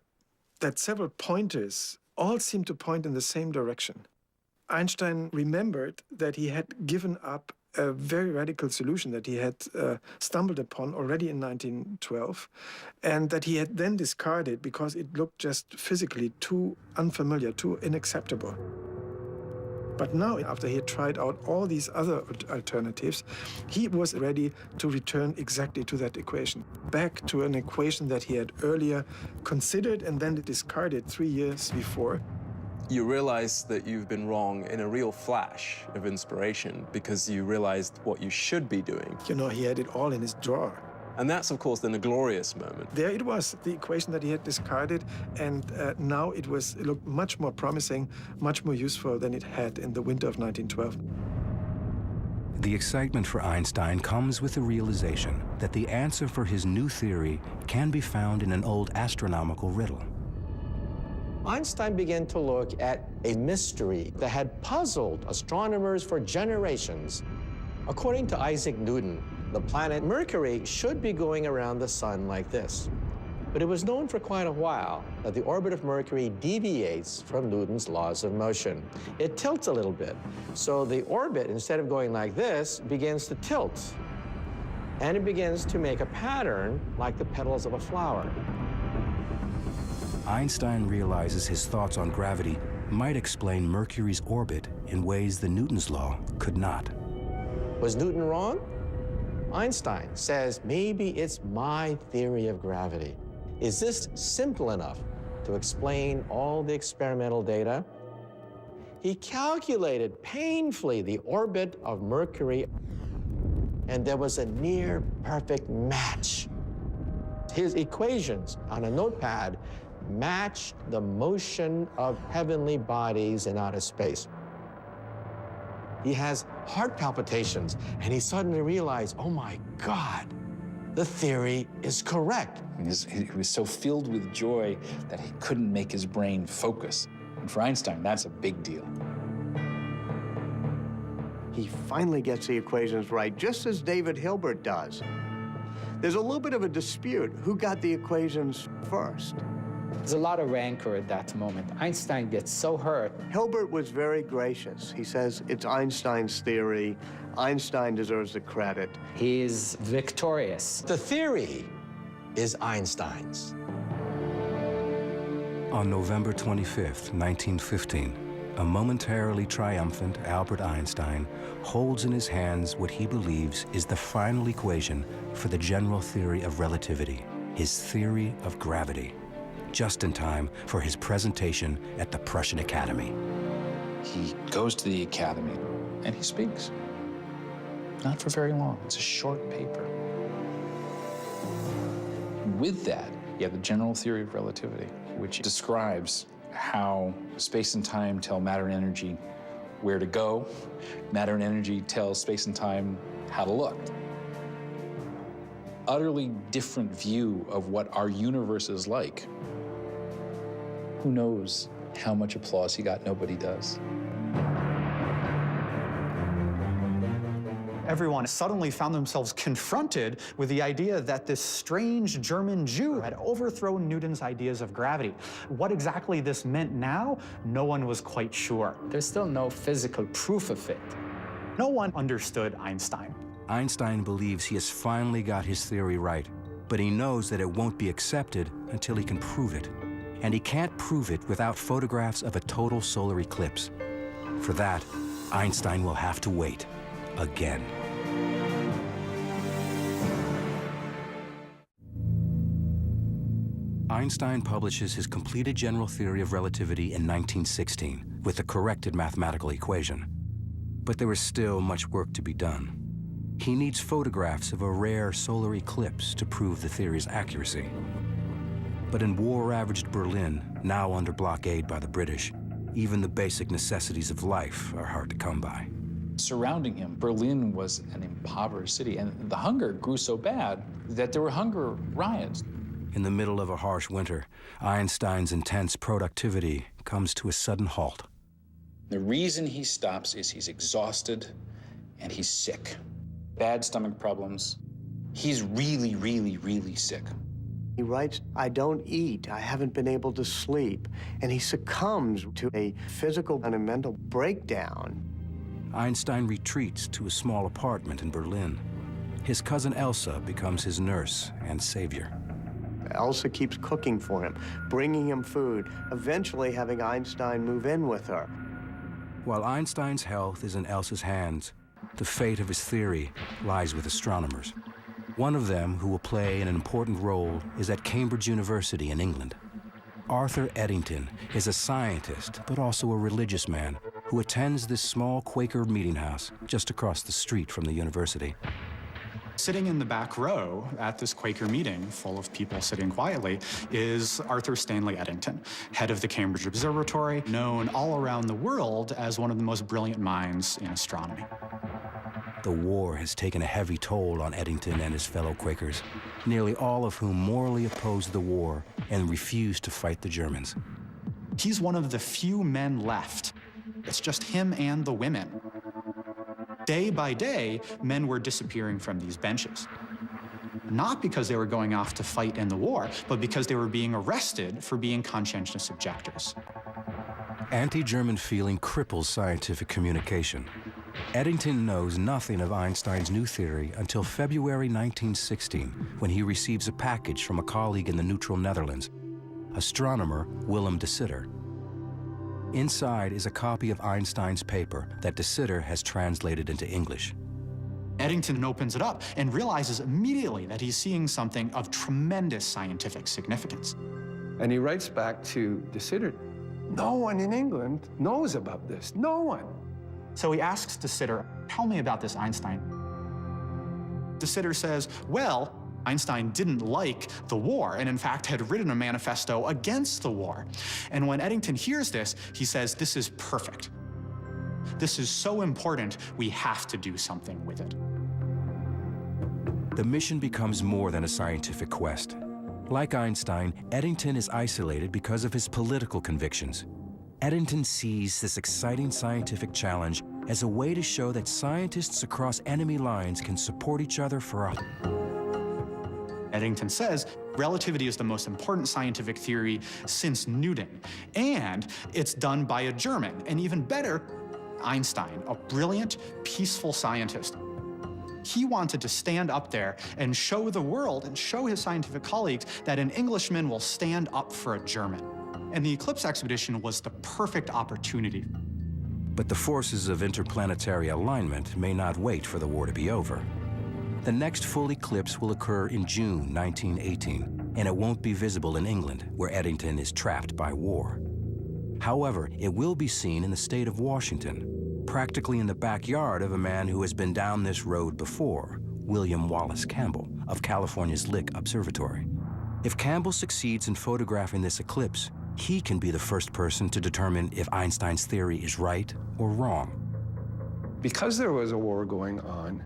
that several pointers all seemed to point in the same direction. Einstein remembered that he had given up a very radical solution that he had stumbled upon already in 1912, and that he had then discarded because it looked just physically too unfamiliar, too unacceptable. But now, after he had tried out all these other alternatives, he was ready to return exactly to that equation, back to an equation that he had earlier considered and then discarded 3 years before. You realize that you've been wrong in a real flash of inspiration because you realized what you should be doing. You know, he had it all in his drawer. And that's, of course, then a glorious moment. There it was, the equation that he had discarded, and now it looked much more promising, much more useful than it had in the winter of 1912. The excitement for Einstein comes with the realization that the answer for his new theory can be found in an old astronomical riddle. Einstein began to look at a mystery that had puzzled astronomers for generations. According to Isaac Newton, the planet Mercury should be going around the sun like this. But it was known for quite a while that the orbit of Mercury deviates from Newton's laws of motion. It tilts a little bit. So the orbit, instead of going like this, begins to tilt. And it begins to make a pattern like the petals of a flower. Einstein realizes his thoughts on gravity might explain Mercury's orbit in ways the Newton's law could not. Was Newton wrong? Einstein says, maybe it's my theory of gravity. Is this simple enough to explain all the experimental data? He calculated painfully the orbit of Mercury, and there was a near perfect match. His equations on a notepad matched the motion of heavenly bodies in outer space. He has heart palpitations, and he suddenly realized, oh my God, the theory is correct. He was so filled with joy that he couldn't make his brain focus. And for Einstein, that's a big deal. He finally gets the equations right, just as David Hilbert does. There's a little bit of a dispute. Who got the equations first? There's a lot of rancor at that moment. Einstein gets so hurt. Hilbert was very gracious. He says it's Einstein's theory. Einstein deserves the credit. He's victorious. The theory is Einstein's. On November 25th, 1915, a momentarily triumphant Albert Einstein holds in his hands what he believes is the final equation for the general theory of relativity, his theory of gravity, just in time for his presentation at the Prussian Academy. He goes to the Academy and he speaks. Not for very long. It's a short paper. With that, you have the general theory of relativity, which describes how space and time tell matter and energy where to go. Matter and energy tell space and time how to look. Utterly different view of what our universe is like. Who knows how much applause he got? Nobody does. Everyone suddenly found themselves confronted with the idea that this strange German Jew had overthrown Newton's ideas of gravity. What exactly this meant now, no one was quite sure. There's still no physical proof of it. No one understood Einstein. Einstein believes he has finally got his theory right, but he knows that it won't be accepted until he can prove it. And he can't prove it without photographs of a total solar eclipse. For that, Einstein will have to wait again. Einstein publishes his completed general theory of relativity in 1916 with the corrected mathematical equation. But there is still much work to be done. He needs photographs of a rare solar eclipse to prove the theory's accuracy. But in war-ravaged Berlin, now under blockade by the British, even the basic necessities of life are hard to come by. Surrounding him, Berlin was an impoverished city, and the hunger grew so bad that there were hunger riots. In the middle of a harsh winter, Einstein's intense productivity comes to a sudden halt. The reason he stops is he's exhausted and he's sick. Bad stomach problems. He's really, really, really sick. He writes, I don't eat, I haven't been able to sleep, and he succumbs to a physical and a mental breakdown. Einstein retreats to a small apartment in Berlin. His cousin Elsa becomes his nurse and savior. Elsa keeps cooking for him, bringing him food, eventually having Einstein move in with her. While Einstein's health is in Elsa's hands, the fate of his theory lies with astronomers. One of them who will play an important role is at Cambridge University in England. Arthur Eddington is a scientist, but also a religious man who attends this small Quaker meeting house just across the street from the university. Sitting in the back row at this Quaker meeting, full of people sitting quietly, is Arthur Stanley Eddington, head of the Cambridge Observatory, known all around the world as one of the most brilliant minds in astronomy. The war has taken a heavy toll on Eddington and his fellow Quakers, nearly all of whom morally opposed the war and refused to fight the Germans. He's one of the few men left. It's just him and the women. Day by day, men were disappearing from these benches. Not because they were going off to fight in the war, but because they were being arrested for being conscientious objectors. Anti-German feeling cripples scientific communication. Eddington knows nothing of Einstein's new theory until February 1916, when he receives a package from a colleague in the neutral Netherlands, astronomer Willem de Sitter. Inside is a copy of Einstein's paper that de Sitter has translated into English. Eddington opens it up and realizes immediately that he's seeing something of tremendous scientific significance. And he writes back to de Sitter, no one in England knows about this, no one. So he asks de Sitter, tell me about this Einstein. De Sitter says, well, Einstein didn't like the war and in fact had written a manifesto against the war. And when Eddington hears this, he says, this is perfect. This is so important, we have to do something with it. The mission becomes more than a scientific quest. Like Einstein, Eddington is isolated because of his political convictions. Eddington sees this exciting scientific challenge as a way to show that scientists across enemy lines can support each other for a... Eddington says, relativity is the most important scientific theory since Newton, and it's done by a German, and even better, Einstein, a brilliant, peaceful scientist. He wanted to stand up there and show the world and show his scientific colleagues that an Englishman will stand up for a German. And the Eclipse expedition was the perfect opportunity. But the forces of interplanetary alignment may not wait for the war to be over. The next full eclipse will occur in June 1918, and it won't be visible in England, where Eddington is trapped by war. However, it will be seen in the state of Washington, practically in the backyard of a man who has been down this road before, William Wallace Campbell of California's Lick Observatory. If Campbell succeeds in photographing this eclipse, he can be the first person to determine if Einstein's theory is right or wrong. Because there was a war going on,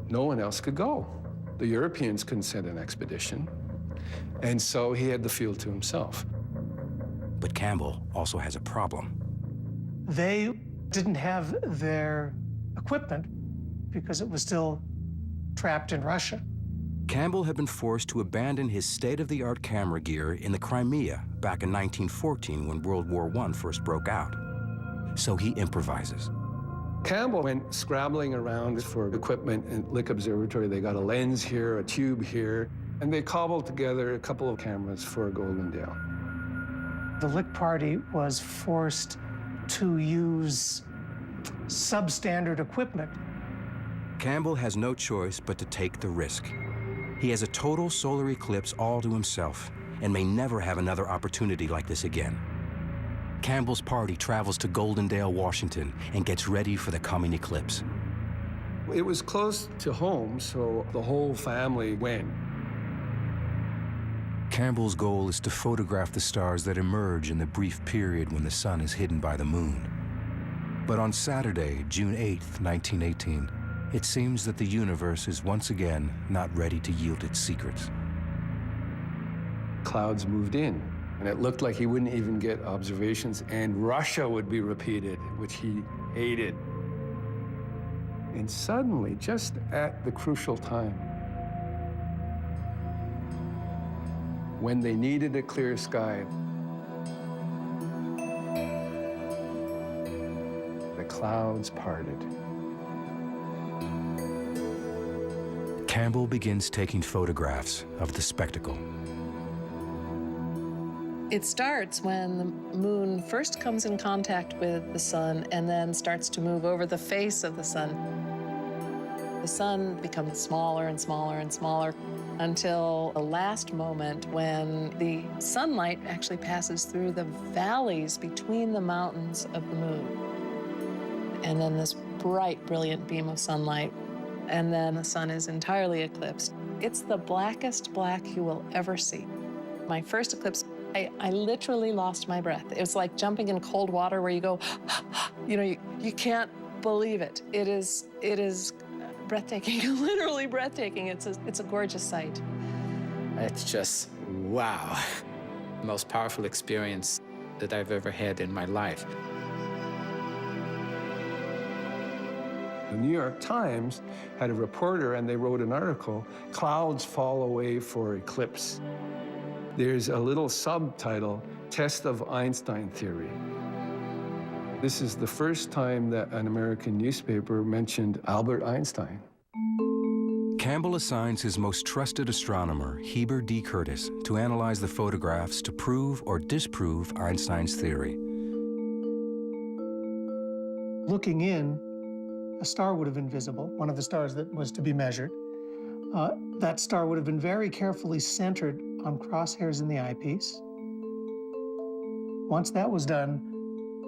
no one else could go. The Europeans couldn't send an expedition, and so he had the field to himself. But Campbell also has a problem. They didn't have their equipment because it was still trapped in Russia. Campbell had been forced to abandon his state-of-the-art camera gear in the Crimea back in 1914 when World War I first broke out. So he improvises. Campbell went scrabbling around for equipment in Lick Observatory. They got a lens here, a tube here, and they cobbled together a couple of cameras for Golden Dale. The Lick party was forced to use substandard equipment. Campbell has no choice but to take the risk. He has a total solar eclipse all to himself and may never have another opportunity like this again. Campbell's party travels to Golden Dale, Washington, and gets ready for the coming eclipse. It was close to home, so the whole family went. Campbell's goal is to photograph the stars that emerge in the brief period when the sun is hidden by the moon. But on Saturday, June 8th, 1918, it seems that the universe is once again not ready to yield its secrets. Clouds moved in, and it looked like he wouldn't even get observations, and Russia would be repeated, which he hated. And suddenly, just at the crucial time, when they needed a clear sky, the clouds parted. Campbell begins taking photographs of the spectacle. It starts when the moon first comes in contact with the sun and then starts to move over the face of the sun. The sun becomes smaller and smaller and smaller until the last moment when the sunlight actually passes through the valleys between the mountains of the moon. And then this bright, brilliant beam of sunlight, and then the sun is entirely eclipsed. It's the blackest black you will ever see. My first eclipse, I literally lost my breath. It was like jumping in cold water where you go, you know, you can't believe it. It is breathtaking, literally breathtaking. It's a gorgeous sight. It's just, wow. Most powerful experience that I've ever had in my life. The New York Times had a reporter, and they wrote an article, "Clouds Fall Away for Eclipse." There's a little subtitle, "Test of Einstein Theory." This is the first time that an American newspaper mentioned Albert Einstein. Campbell assigns his most trusted astronomer, Heber D. Curtis, to analyze the photographs to prove or disprove Einstein's theory. Looking in, a star would have been visible, one of the stars that was to be measured. That star would have been very carefully centered on crosshairs in the eyepiece. Once that was done,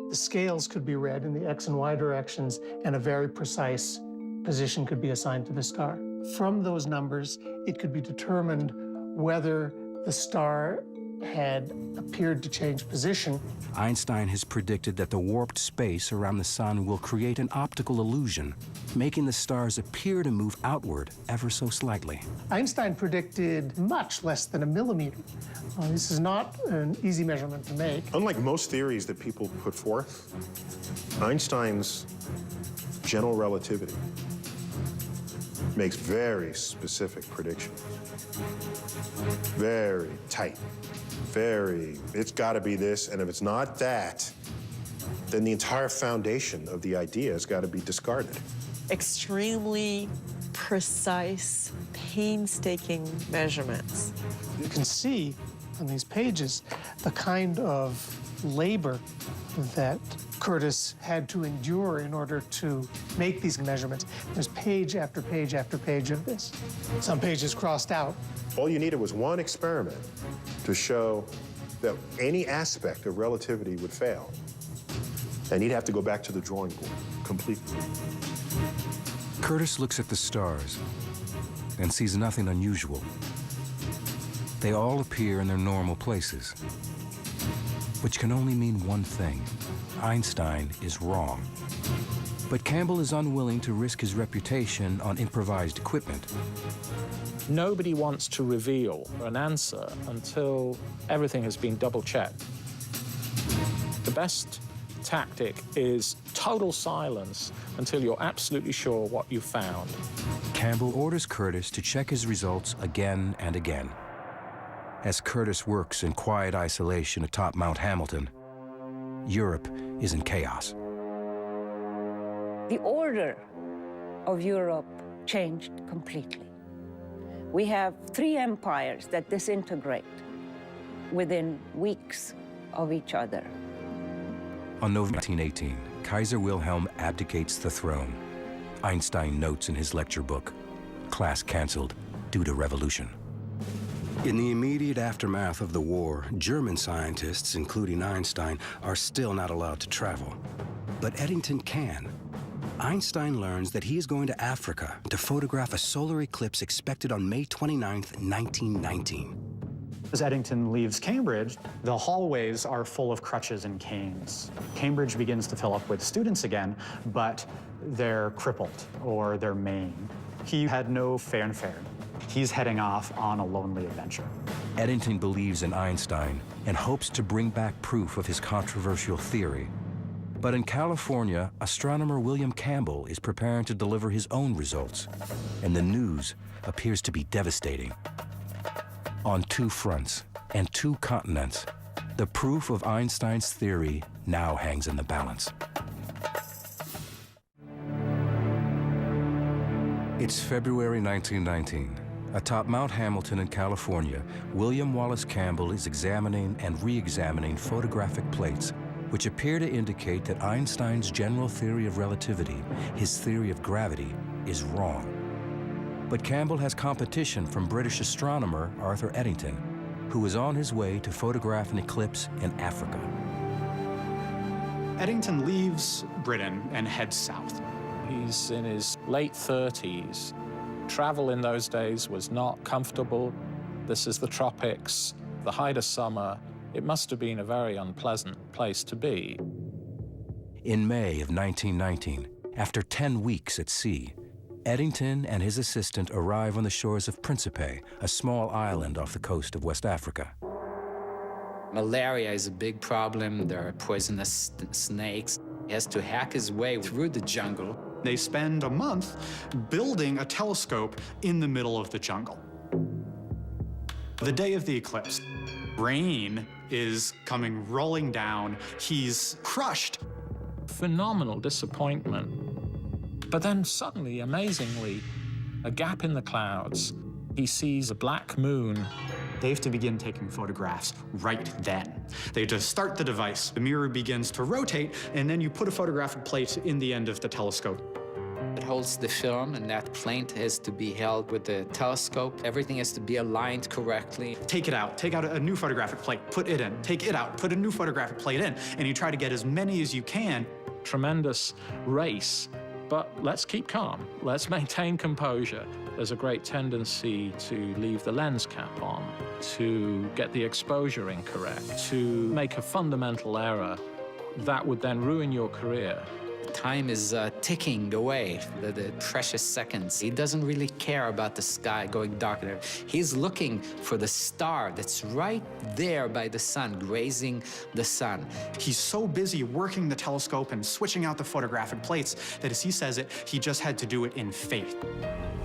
the scales could be read in the X and Y directions, and a very precise position could be assigned to the star. From those numbers, it could be determined whether the star had appeared to change position. Einstein has predicted that the warped space around the sun will create an optical illusion, making the stars appear to move outward ever so slightly. Einstein predicted much less than a millimeter. This is not an easy measurement to make. Unlike most theories that people put forth, Einstein's general relativity makes very specific predictions. Very tight. It's got to be this, and if it's not that, then the entire foundation of the idea has got to be discarded. Extremely precise, painstaking measurements. You can see on these pages the kind of labor that Curtis had to endure in order to make these measurements. There's page after page after page of this. Some pages crossed out. All you needed was one experiment to show that any aspect of relativity would fail. And he'd have to go back to the drawing board completely. Curtis looks at the stars and sees nothing unusual. They all appear in their normal places, which can only mean one thing: Einstein is wrong. But Campbell is unwilling to risk his reputation on improvised equipment. Nobody wants to reveal an answer until everything has been double-checked. The best tactic is total silence until you're absolutely sure what you found. Campbell orders Curtis to check his results again and again. As Curtis works in quiet isolation atop Mount Hamilton, Europe is in chaos. The order of Europe changed completely. We have 3 empires that disintegrate within weeks of each other. On November 1918, Kaiser Wilhelm abdicates the throne. Einstein notes in his lecture book, class canceled due to revolution. In the immediate aftermath of the war, German scientists, including Einstein, are still not allowed to travel. But Eddington can. Einstein learns that he is going to Africa to photograph a solar eclipse expected on May 29th, 1919. As Eddington leaves Cambridge, the hallways are full of crutches and canes. Cambridge begins to fill up with students again, but they're crippled or they're maimed. He had no fanfare. He's heading off on a lonely adventure. Eddington believes in Einstein and hopes to bring back proof of his controversial theory. But in California, astronomer William Campbell is preparing to deliver his own results, and the news appears to be devastating. On 2 fronts and 2 continents, the proof of Einstein's theory now hangs in the balance. It's February 1919. Atop Mount Hamilton in California, William Wallace Campbell is examining and re-examining photographic plates which appear to indicate that Einstein's general theory of relativity, his theory of gravity, is wrong. But Campbell has competition from British astronomer Arthur Eddington, who is on his way to photograph an eclipse in Africa. Eddington leaves Britain and heads south. He's in his late 30s. Travel in those days was not comfortable. This is the tropics, the height of summer. It must have been a very unpleasant place to be. In May of 1919, after 10 weeks at sea, Eddington and his assistant arrive on the shores of Principe, a small island off the coast of West Africa. Malaria is a big problem. There are poisonous snakes. He has to hack his way through the jungle. They spend a month building a telescope in the middle of the jungle. The day of the eclipse, rain is coming rolling down. He's crushed. Phenomenal disappointment. But then suddenly, amazingly, a gap in the clouds. He sees a black moon. They have to begin taking photographs right then. They just start the device, the mirror begins to rotate, and then you put a photographic plate in the end of the telescope. It holds the film, and that plate has to be held with the telescope. Everything has to be aligned correctly. Take out a new photographic plate, put it in. Take it out, put a new photographic plate in, and you try to get as many as you can. Tremendous race, but let's keep calm. Let's maintain composure. There's a great tendency to leave the lens cap on, to get the exposure incorrect, to make a fundamental error that would then ruin your career. Time is ticking away, the precious seconds. He doesn't really care about the sky going darker. He's looking for the star that's right there by the sun, grazing the sun. He's so busy working the telescope and switching out the photographic plates that, as he says it, he just had to do it in faith.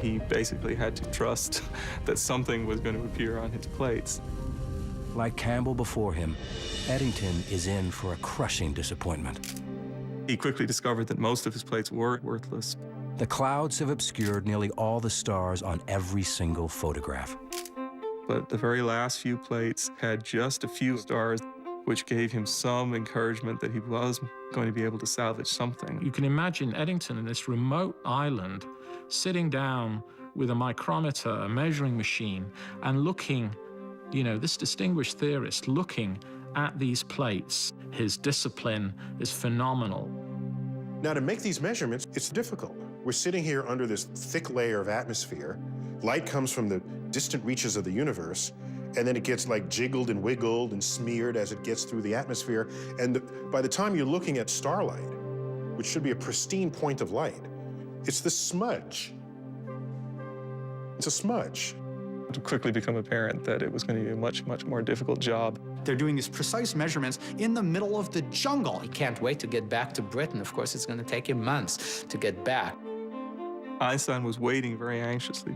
He basically had to trust that something was going to appear on his plates. Like Campbell before him, Eddington is in for a crushing disappointment. He quickly discovered that most of his plates were worthless. The clouds have obscured nearly all the stars on every single photograph. But the very last few plates had just a few stars, which gave him some encouragement that he was going to be able to salvage something. You can imagine Eddington in this remote island, sitting down with a micrometer, a measuring machine, and looking, this distinguished theorist looking at these plates. His discipline is phenomenal. Now, to make these measurements, it's difficult. We're sitting here under this thick layer of atmosphere. Light comes from the distant reaches of the universe, and then it gets jiggled and wiggled and smeared as it gets through the atmosphere. And by the time you're looking at starlight, which should be a pristine point of light, it's this smudge. It's a smudge. It would quickly become apparent that it was going to be a much, much more difficult job. They're doing these precise measurements in the middle of the jungle. He can't wait to get back to Britain. Of course, it's going to take him months to get back. Einstein was waiting very anxiously.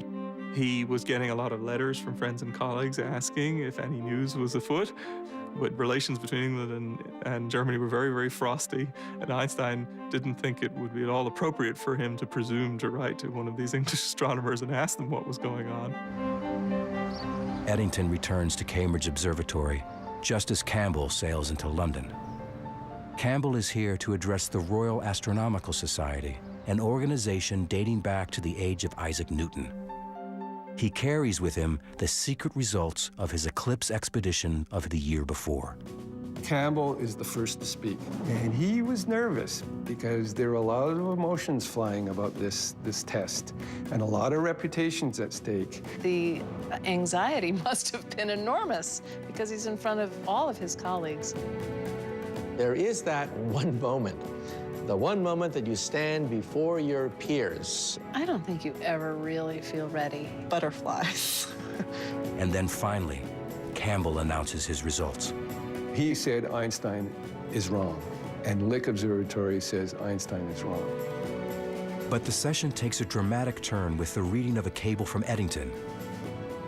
He was getting a lot of letters from friends and colleagues asking if any news was afoot. But relations between England and Germany were very, very frosty, and Einstein didn't think it would be at all appropriate for him to presume to write to one of these English astronomers and ask them what was going on. Eddington returns to Cambridge Observatory just as Campbell sails into London. Campbell is here to address the Royal Astronomical Society, an organization dating back to the age of Isaac Newton. He carries with him the secret results of his eclipse expedition of the year before. Campbell is the first to speak, and he was nervous because there were a lot of emotions flying about this test and a lot of reputations at stake. The anxiety must have been enormous because he's in front of all of his colleagues. There is that one moment, the one moment that you stand before your peers. I don't think you ever really feel ready. Butterflies. And then finally, Campbell announces his results. He said Einstein is wrong, and Lick Observatory says Einstein is wrong. But the session takes a dramatic turn with the reading of a cable from Eddington.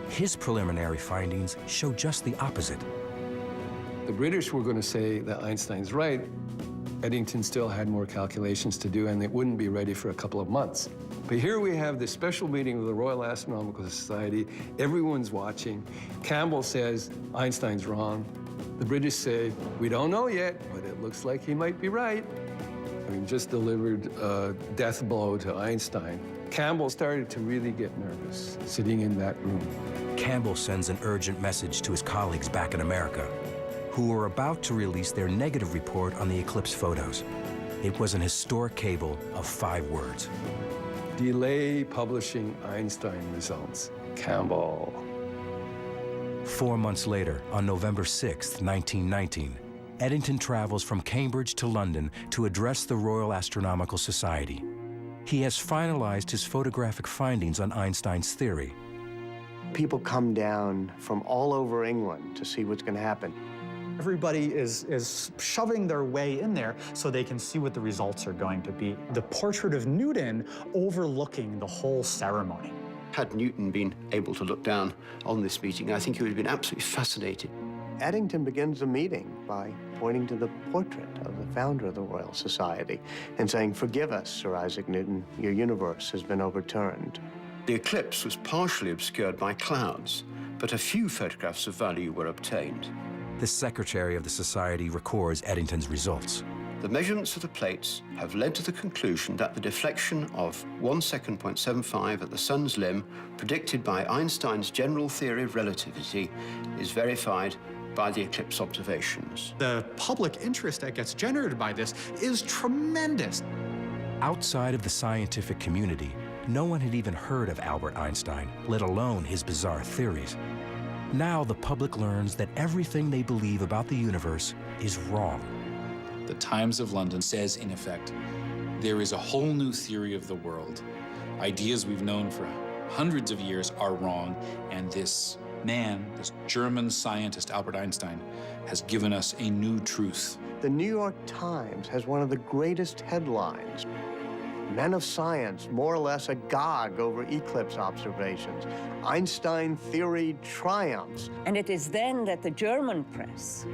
His preliminary findings show just the opposite. The British were going to say that Einstein's right, Eddington still had more calculations to do, and it wouldn't be ready for a couple of months. But here we have this special meeting of the Royal Astronomical Society. Everyone's watching. Campbell says Einstein's wrong. The British say, we don't know yet, but it looks like he might be right. I mean, just delivered a death blow to Einstein. Campbell started to really get nervous sitting in that room. Campbell sends an urgent message to his colleagues back in America, who were about to release their negative report on the eclipse photos. It was an historic cable of 5 words. Delay publishing Einstein results. Campbell. 4 months later, on November 6, 1919, Eddington travels from Cambridge to London to address the Royal Astronomical Society. He has finalized his photographic findings on Einstein's theory. People come down from all over England to see what's going to happen. Everybody is shoving their way in there so they can see what the results are going to be. The portrait of Newton overlooking the whole ceremony. Had Newton been able to look down on this meeting, I think he would have been absolutely fascinated. Eddington begins the meeting by pointing to the portrait of the founder of the Royal Society and saying, "Forgive us, Sir Isaac Newton, your universe has been overturned." The eclipse was partially obscured by clouds, but a few photographs of value were obtained. The secretary of the society records Eddington's results. The measurements of the plates have led to the conclusion that the deflection of 1 second 0.75 at the sun's limb, predicted by Einstein's general theory of relativity, is verified by the eclipse observations. The public interest that gets generated by this is tremendous. Outside of the scientific community, no one had even heard of Albert Einstein, let alone his bizarre theories. Now the public learns that everything they believe about the universe is wrong. The Times of London says, in effect, there is a whole new theory of the world. Ideas we've known for hundreds of years are wrong, and this man, this German scientist, Albert Einstein, has given us a new truth. The New York Times has one of the greatest headlines. Men of science more or less agog over eclipse observations. Einstein theory triumphs. And it is then that the German press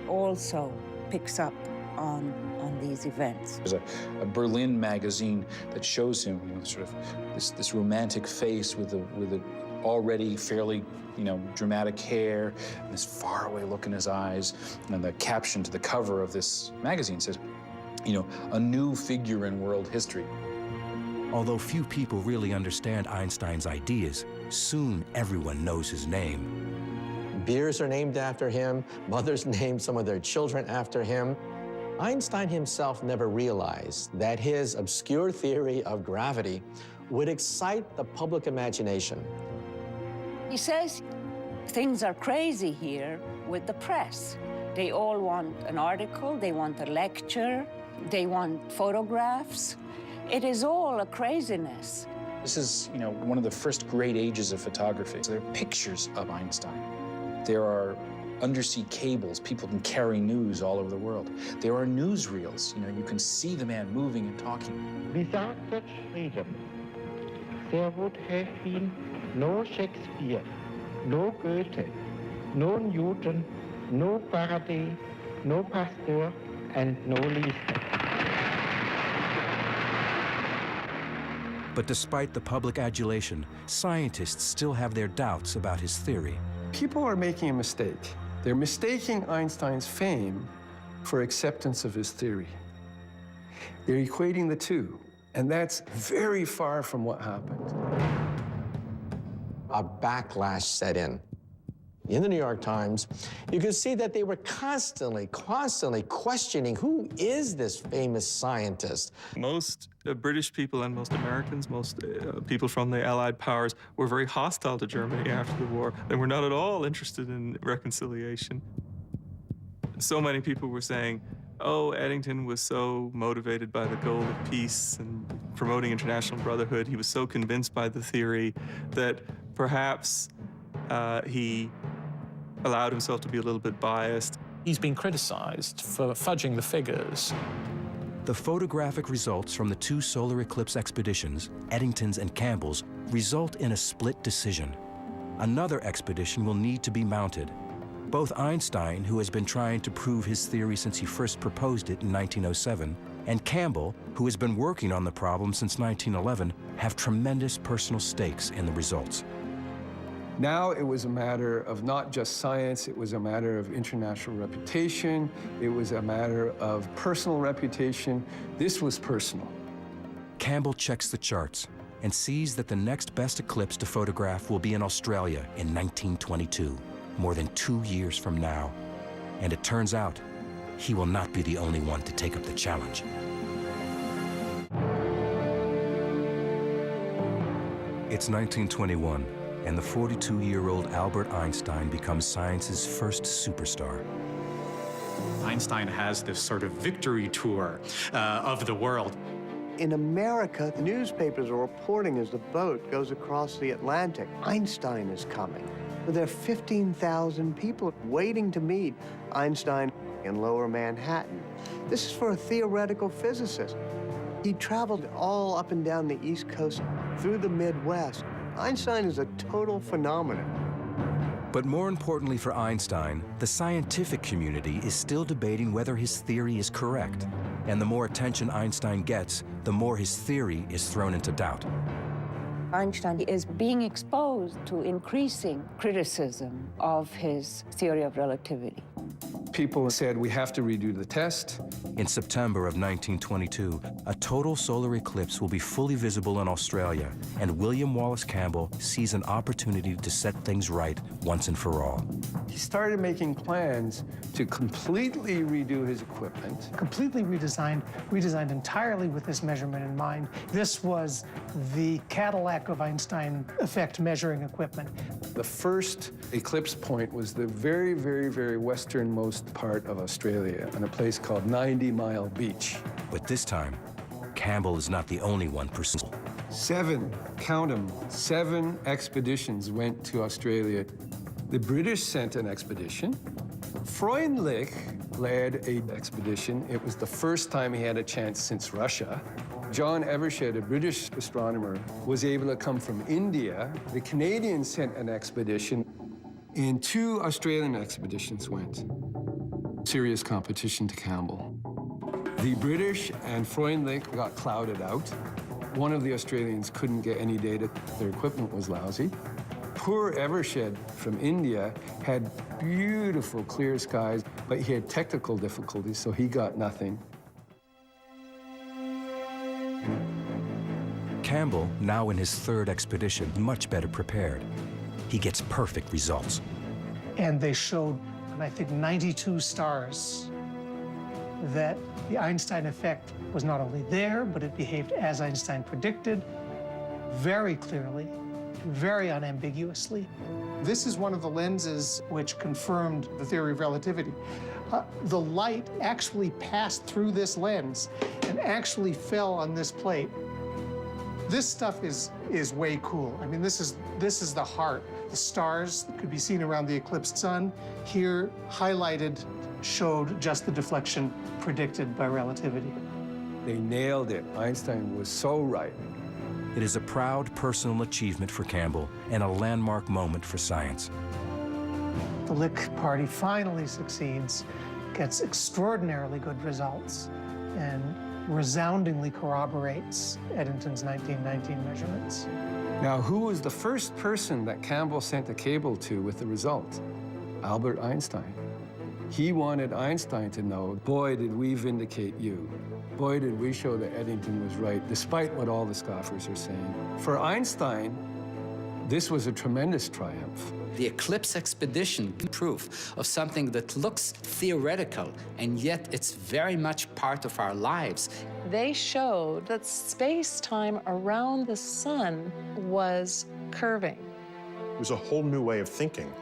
also picks up on these events. There's a Berlin magazine that shows him, sort of this romantic face with a already fairly, dramatic hair, and this faraway look in his eyes. And the caption to the cover of this magazine says, a new figure in world history. Although few people really understand Einstein's ideas, soon everyone knows his name. Beers are named after him. Mothers named some of their children after him. Einstein himself never realized that his obscure theory of gravity would excite the public imagination. He says things are crazy here with the press. They all want an article, they want a lecture, they want photographs. It is all a craziness. This is, one of the first great ages of photography. So there are pictures of Einstein. There are undersea cables. People can carry news all over the world. There are newsreels. You can see the man moving and talking. Without such freedom, there would have been no Shakespeare, no Goethe, no Newton, no Faraday, no Pasteur, and no Lister. But despite the public adulation, scientists still have their doubts about his theory. People are making a mistake. They're mistaking Einstein's fame for acceptance of his theory. They're equating the two, and that's very far from what happened. A backlash set in. In the New York Times, you can see that they were constantly questioning, who is this famous scientist? Most British people and most Americans, most people from the Allied powers were very hostile to Germany after the war. They were not at all interested in reconciliation. So many people were saying, oh, Eddington was so motivated by the goal of peace and promoting international brotherhood. He was so convinced by the theory that perhaps he allowed himself to be a little bit biased. He's been criticized for fudging the figures. The photographic results from the 2 solar eclipse expeditions, Eddington's and Campbell's, result in a split decision. Another expedition will need to be mounted. Both Einstein, who has been trying to prove his theory since he first proposed it in 1907, and Campbell, who has been working on the problem since 1911, have tremendous personal stakes in the results. Now it was a matter of not just science, it was a matter of international reputation, it was a matter of personal reputation. This was personal. Campbell checks the charts and sees that the next best eclipse to photograph will be in Australia in 1922, more than 2 years from now. And it turns out, he will not be the only one to take up the challenge. It's 1921, and the 42-year-old Albert Einstein becomes science's first superstar. Einstein has this sort of victory tour of the world. In America, the newspapers are reporting as the boat goes across the Atlantic, Einstein is coming. There are 15,000 people waiting to meet Einstein in Lower Manhattan. This is for a theoretical physicist. He traveled all up and down the East Coast through the Midwest. Einstein is a total phenomenon. But more importantly for Einstein, the scientific community is still debating whether his theory is correct. And the more attention Einstein gets, the more his theory is thrown into doubt. Einstein is being exposed to increasing criticism of his theory of relativity. People said, we have to redo the test. In September of 1922, a total solar eclipse will be fully visible in Australia, and William Wallace Campbell sees an opportunity to set things right once and for all. He started making plans to completely redo his equipment. Completely redesigned entirely with this measurement in mind. This was the Cadillac of Einstein effect measuring equipment. The first eclipse point was the very, very, very westernmost part of Australia, in a place called 90 Mile Beach. But this time, Campbell is not the only one pursuing. 7, count them, 7 expeditions went to Australia. The British sent an expedition. Freundlich led an expedition. It was the first time he had a chance since Russia. John Evershed, a British astronomer, was able to come from India. The Canadians sent an expedition, and 2 Australian expeditions went. Serious competition to Campbell. The British and Freundlich got clouded out. One of the Australians couldn't get any data. Their equipment was lousy. Poor Evershed from India had beautiful clear skies, but he had technical difficulties, so he got nothing. Campbell, now in his 3rd expedition, much better prepared. He gets perfect results. And they showed, I think, 92 stars that the Einstein effect was not only there, but it behaved as Einstein predicted, very clearly, very unambiguously. This is one of the lenses which confirmed the theory of relativity. The light actually passed through this lens and actually fell on this plate. This stuff is way cool. I mean, this is the heart. The stars that could be seen around the eclipsed sun, here highlighted, showed just the deflection predicted by relativity. They nailed it. Einstein was so right. It is a proud personal achievement for Campbell and a landmark moment for science. The Lick Party finally succeeds, gets extraordinarily good results, and resoundingly corroborates Eddington's 1919 measurements. Now, who was the first person that Campbell sent a cable to with the result? Albert Einstein. He wanted Einstein to know, boy, did we vindicate you. Boy, did we show that Eddington was right, despite what all the scoffers are saying. For Einstein, this was a tremendous triumph. The eclipse expedition proof of something that looks theoretical, and yet it's very much part of our lives. They showed that space-time around the sun was curving. It was a whole new way of thinking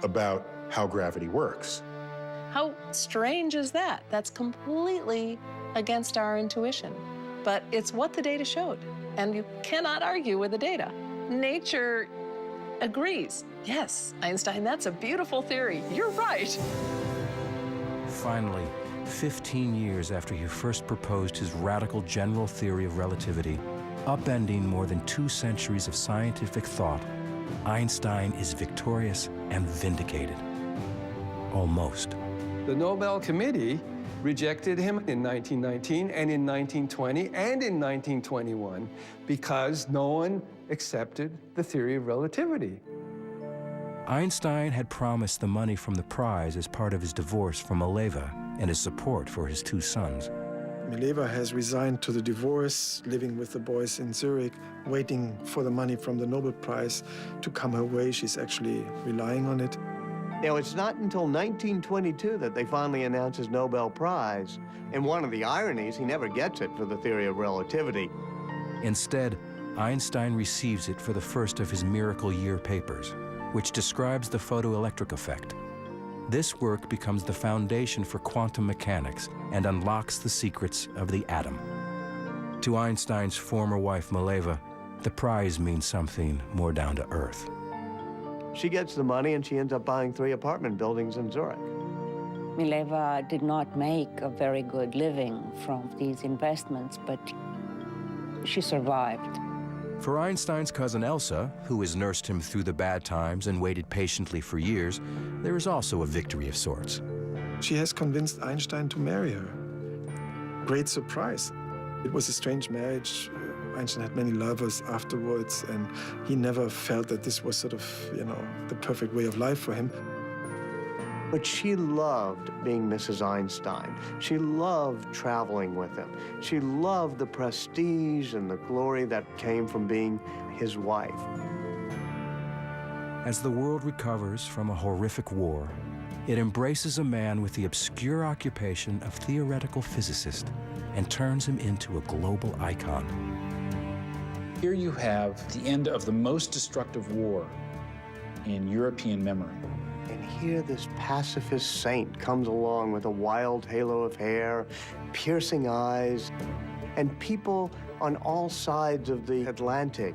about how gravity works. How strange is that? That's completely against our intuition. But it's what the data showed, and you cannot argue with the data. Nature agrees. Yes, Einstein, that's a beautiful theory. You're right. Finally, 15 years after he first proposed his radical general theory of relativity, upending more than 2 centuries of scientific thought, Einstein is victorious and vindicated. almost. The Nobel Committee rejected him in 1919 and in 1920 and in 1921 because no one accepted the theory of relativity. Einstein had promised the money from the prize as part of his divorce from Mileva and his support for his two sons. Mileva has resigned to the divorce, living with the boys in Zurich, waiting for the money from the Nobel Prize to come her way. She's actually relying on it. Now, it's not until 1922 that they finally announce his Nobel Prize. And one of the ironies, he never gets it for the theory of relativity. Instead, Einstein receives it for the first of his Miracle Year papers, which describes the photoelectric effect. This work becomes the foundation for quantum mechanics and unlocks the secrets of the atom. To Einstein's former wife, Mileva, the prize means something more down to earth. She gets the money and she ends up buying 3 apartment buildings in Zurich. Mileva did not make a very good living from these investments, but she survived. For Einstein's cousin Elsa, who has nursed him through the bad times and waited patiently for years, there is also a victory of sorts. She has convinced Einstein to marry her. Great surprise. It was a strange marriage. Einstein had many lovers afterwards, and he never felt that this was sort of, the perfect way of life for him. But she loved being Mrs. Einstein. She loved traveling with him. She loved the prestige and the glory that came from being his wife. As the world recovers from a horrific war, it embraces a man with the obscure occupation of theoretical physicist and turns him into a global icon. Here you have the end of the most destructive war in European memory. And here this pacifist saint comes along with a wild halo of hair, piercing eyes, and people on all sides of the Atlantic,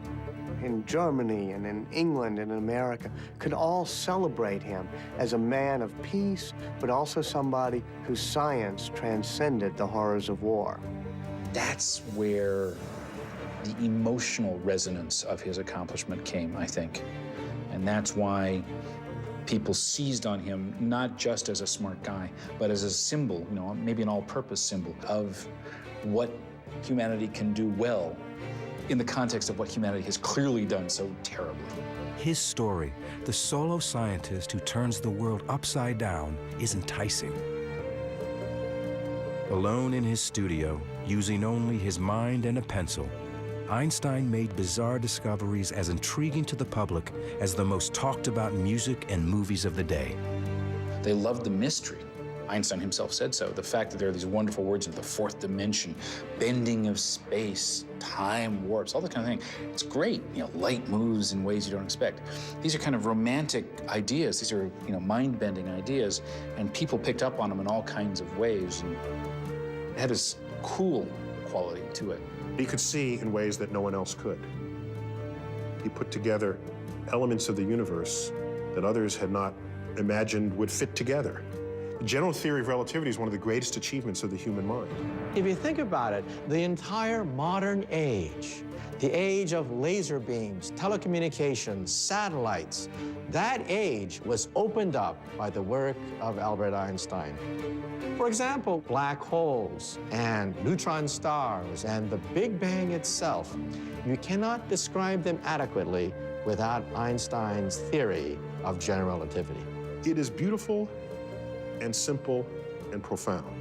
in Germany and in England and in America, could all celebrate him as a man of peace, but also somebody whose science transcended the horrors of war. That's where the emotional resonance of his accomplishment came, I think. And that's why people seized on him, not just as a smart guy, but as a symbol, maybe an all-purpose symbol of what humanity can do well in the context of what humanity has clearly done so terribly. His story, the solo scientist who turns the world upside down, is enticing. Alone in his studio, using only his mind and a pencil, Einstein made bizarre discoveries as intriguing to the public as the most talked about music and movies of the day. They loved the mystery. Einstein himself said so. The fact that there are these wonderful words in the fourth dimension, bending of space, time warps, all that kind of thing. It's great. Light moves in ways you don't expect. These are kind of romantic ideas. These are, mind-bending ideas, and people picked up on them in all kinds of ways. And it had this cool quality to it. He could see in ways that no one else could. He put together elements of the universe that others had not imagined would fit together. The general theory of relativity is one of the greatest achievements of the human mind. If you think about it, the entire modern age, the age of laser beams, telecommunications, satellites, that age was opened up by the work of Albert Einstein. For example, black holes and neutron stars and the Big Bang itself. You cannot describe them adequately without Einstein's theory of general relativity. It is beautiful and simple and profound.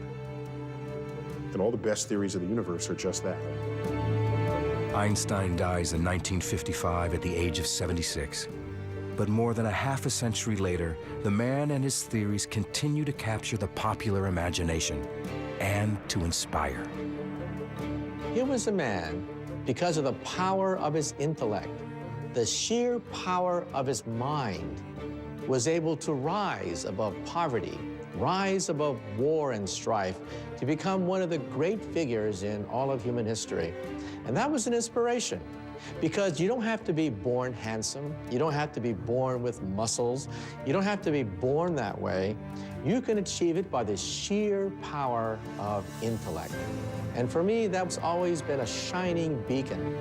And all the best theories of the universe are just that. Einstein dies in 1955 at the age of 76. But more than a half a century later, the man and his theories continue to capture the popular imagination and to inspire. Here was a man, because of the power of his intellect, the sheer power of his mind, was able to rise above poverty, rise above war and strife, to become one of the great figures in all of human history. And that was an inspiration, because you don't have to be born handsome, you don't have to be born with muscles, you don't have to be born that way. You can achieve it by the sheer power of intellect. And for me, that's always been a shining beacon.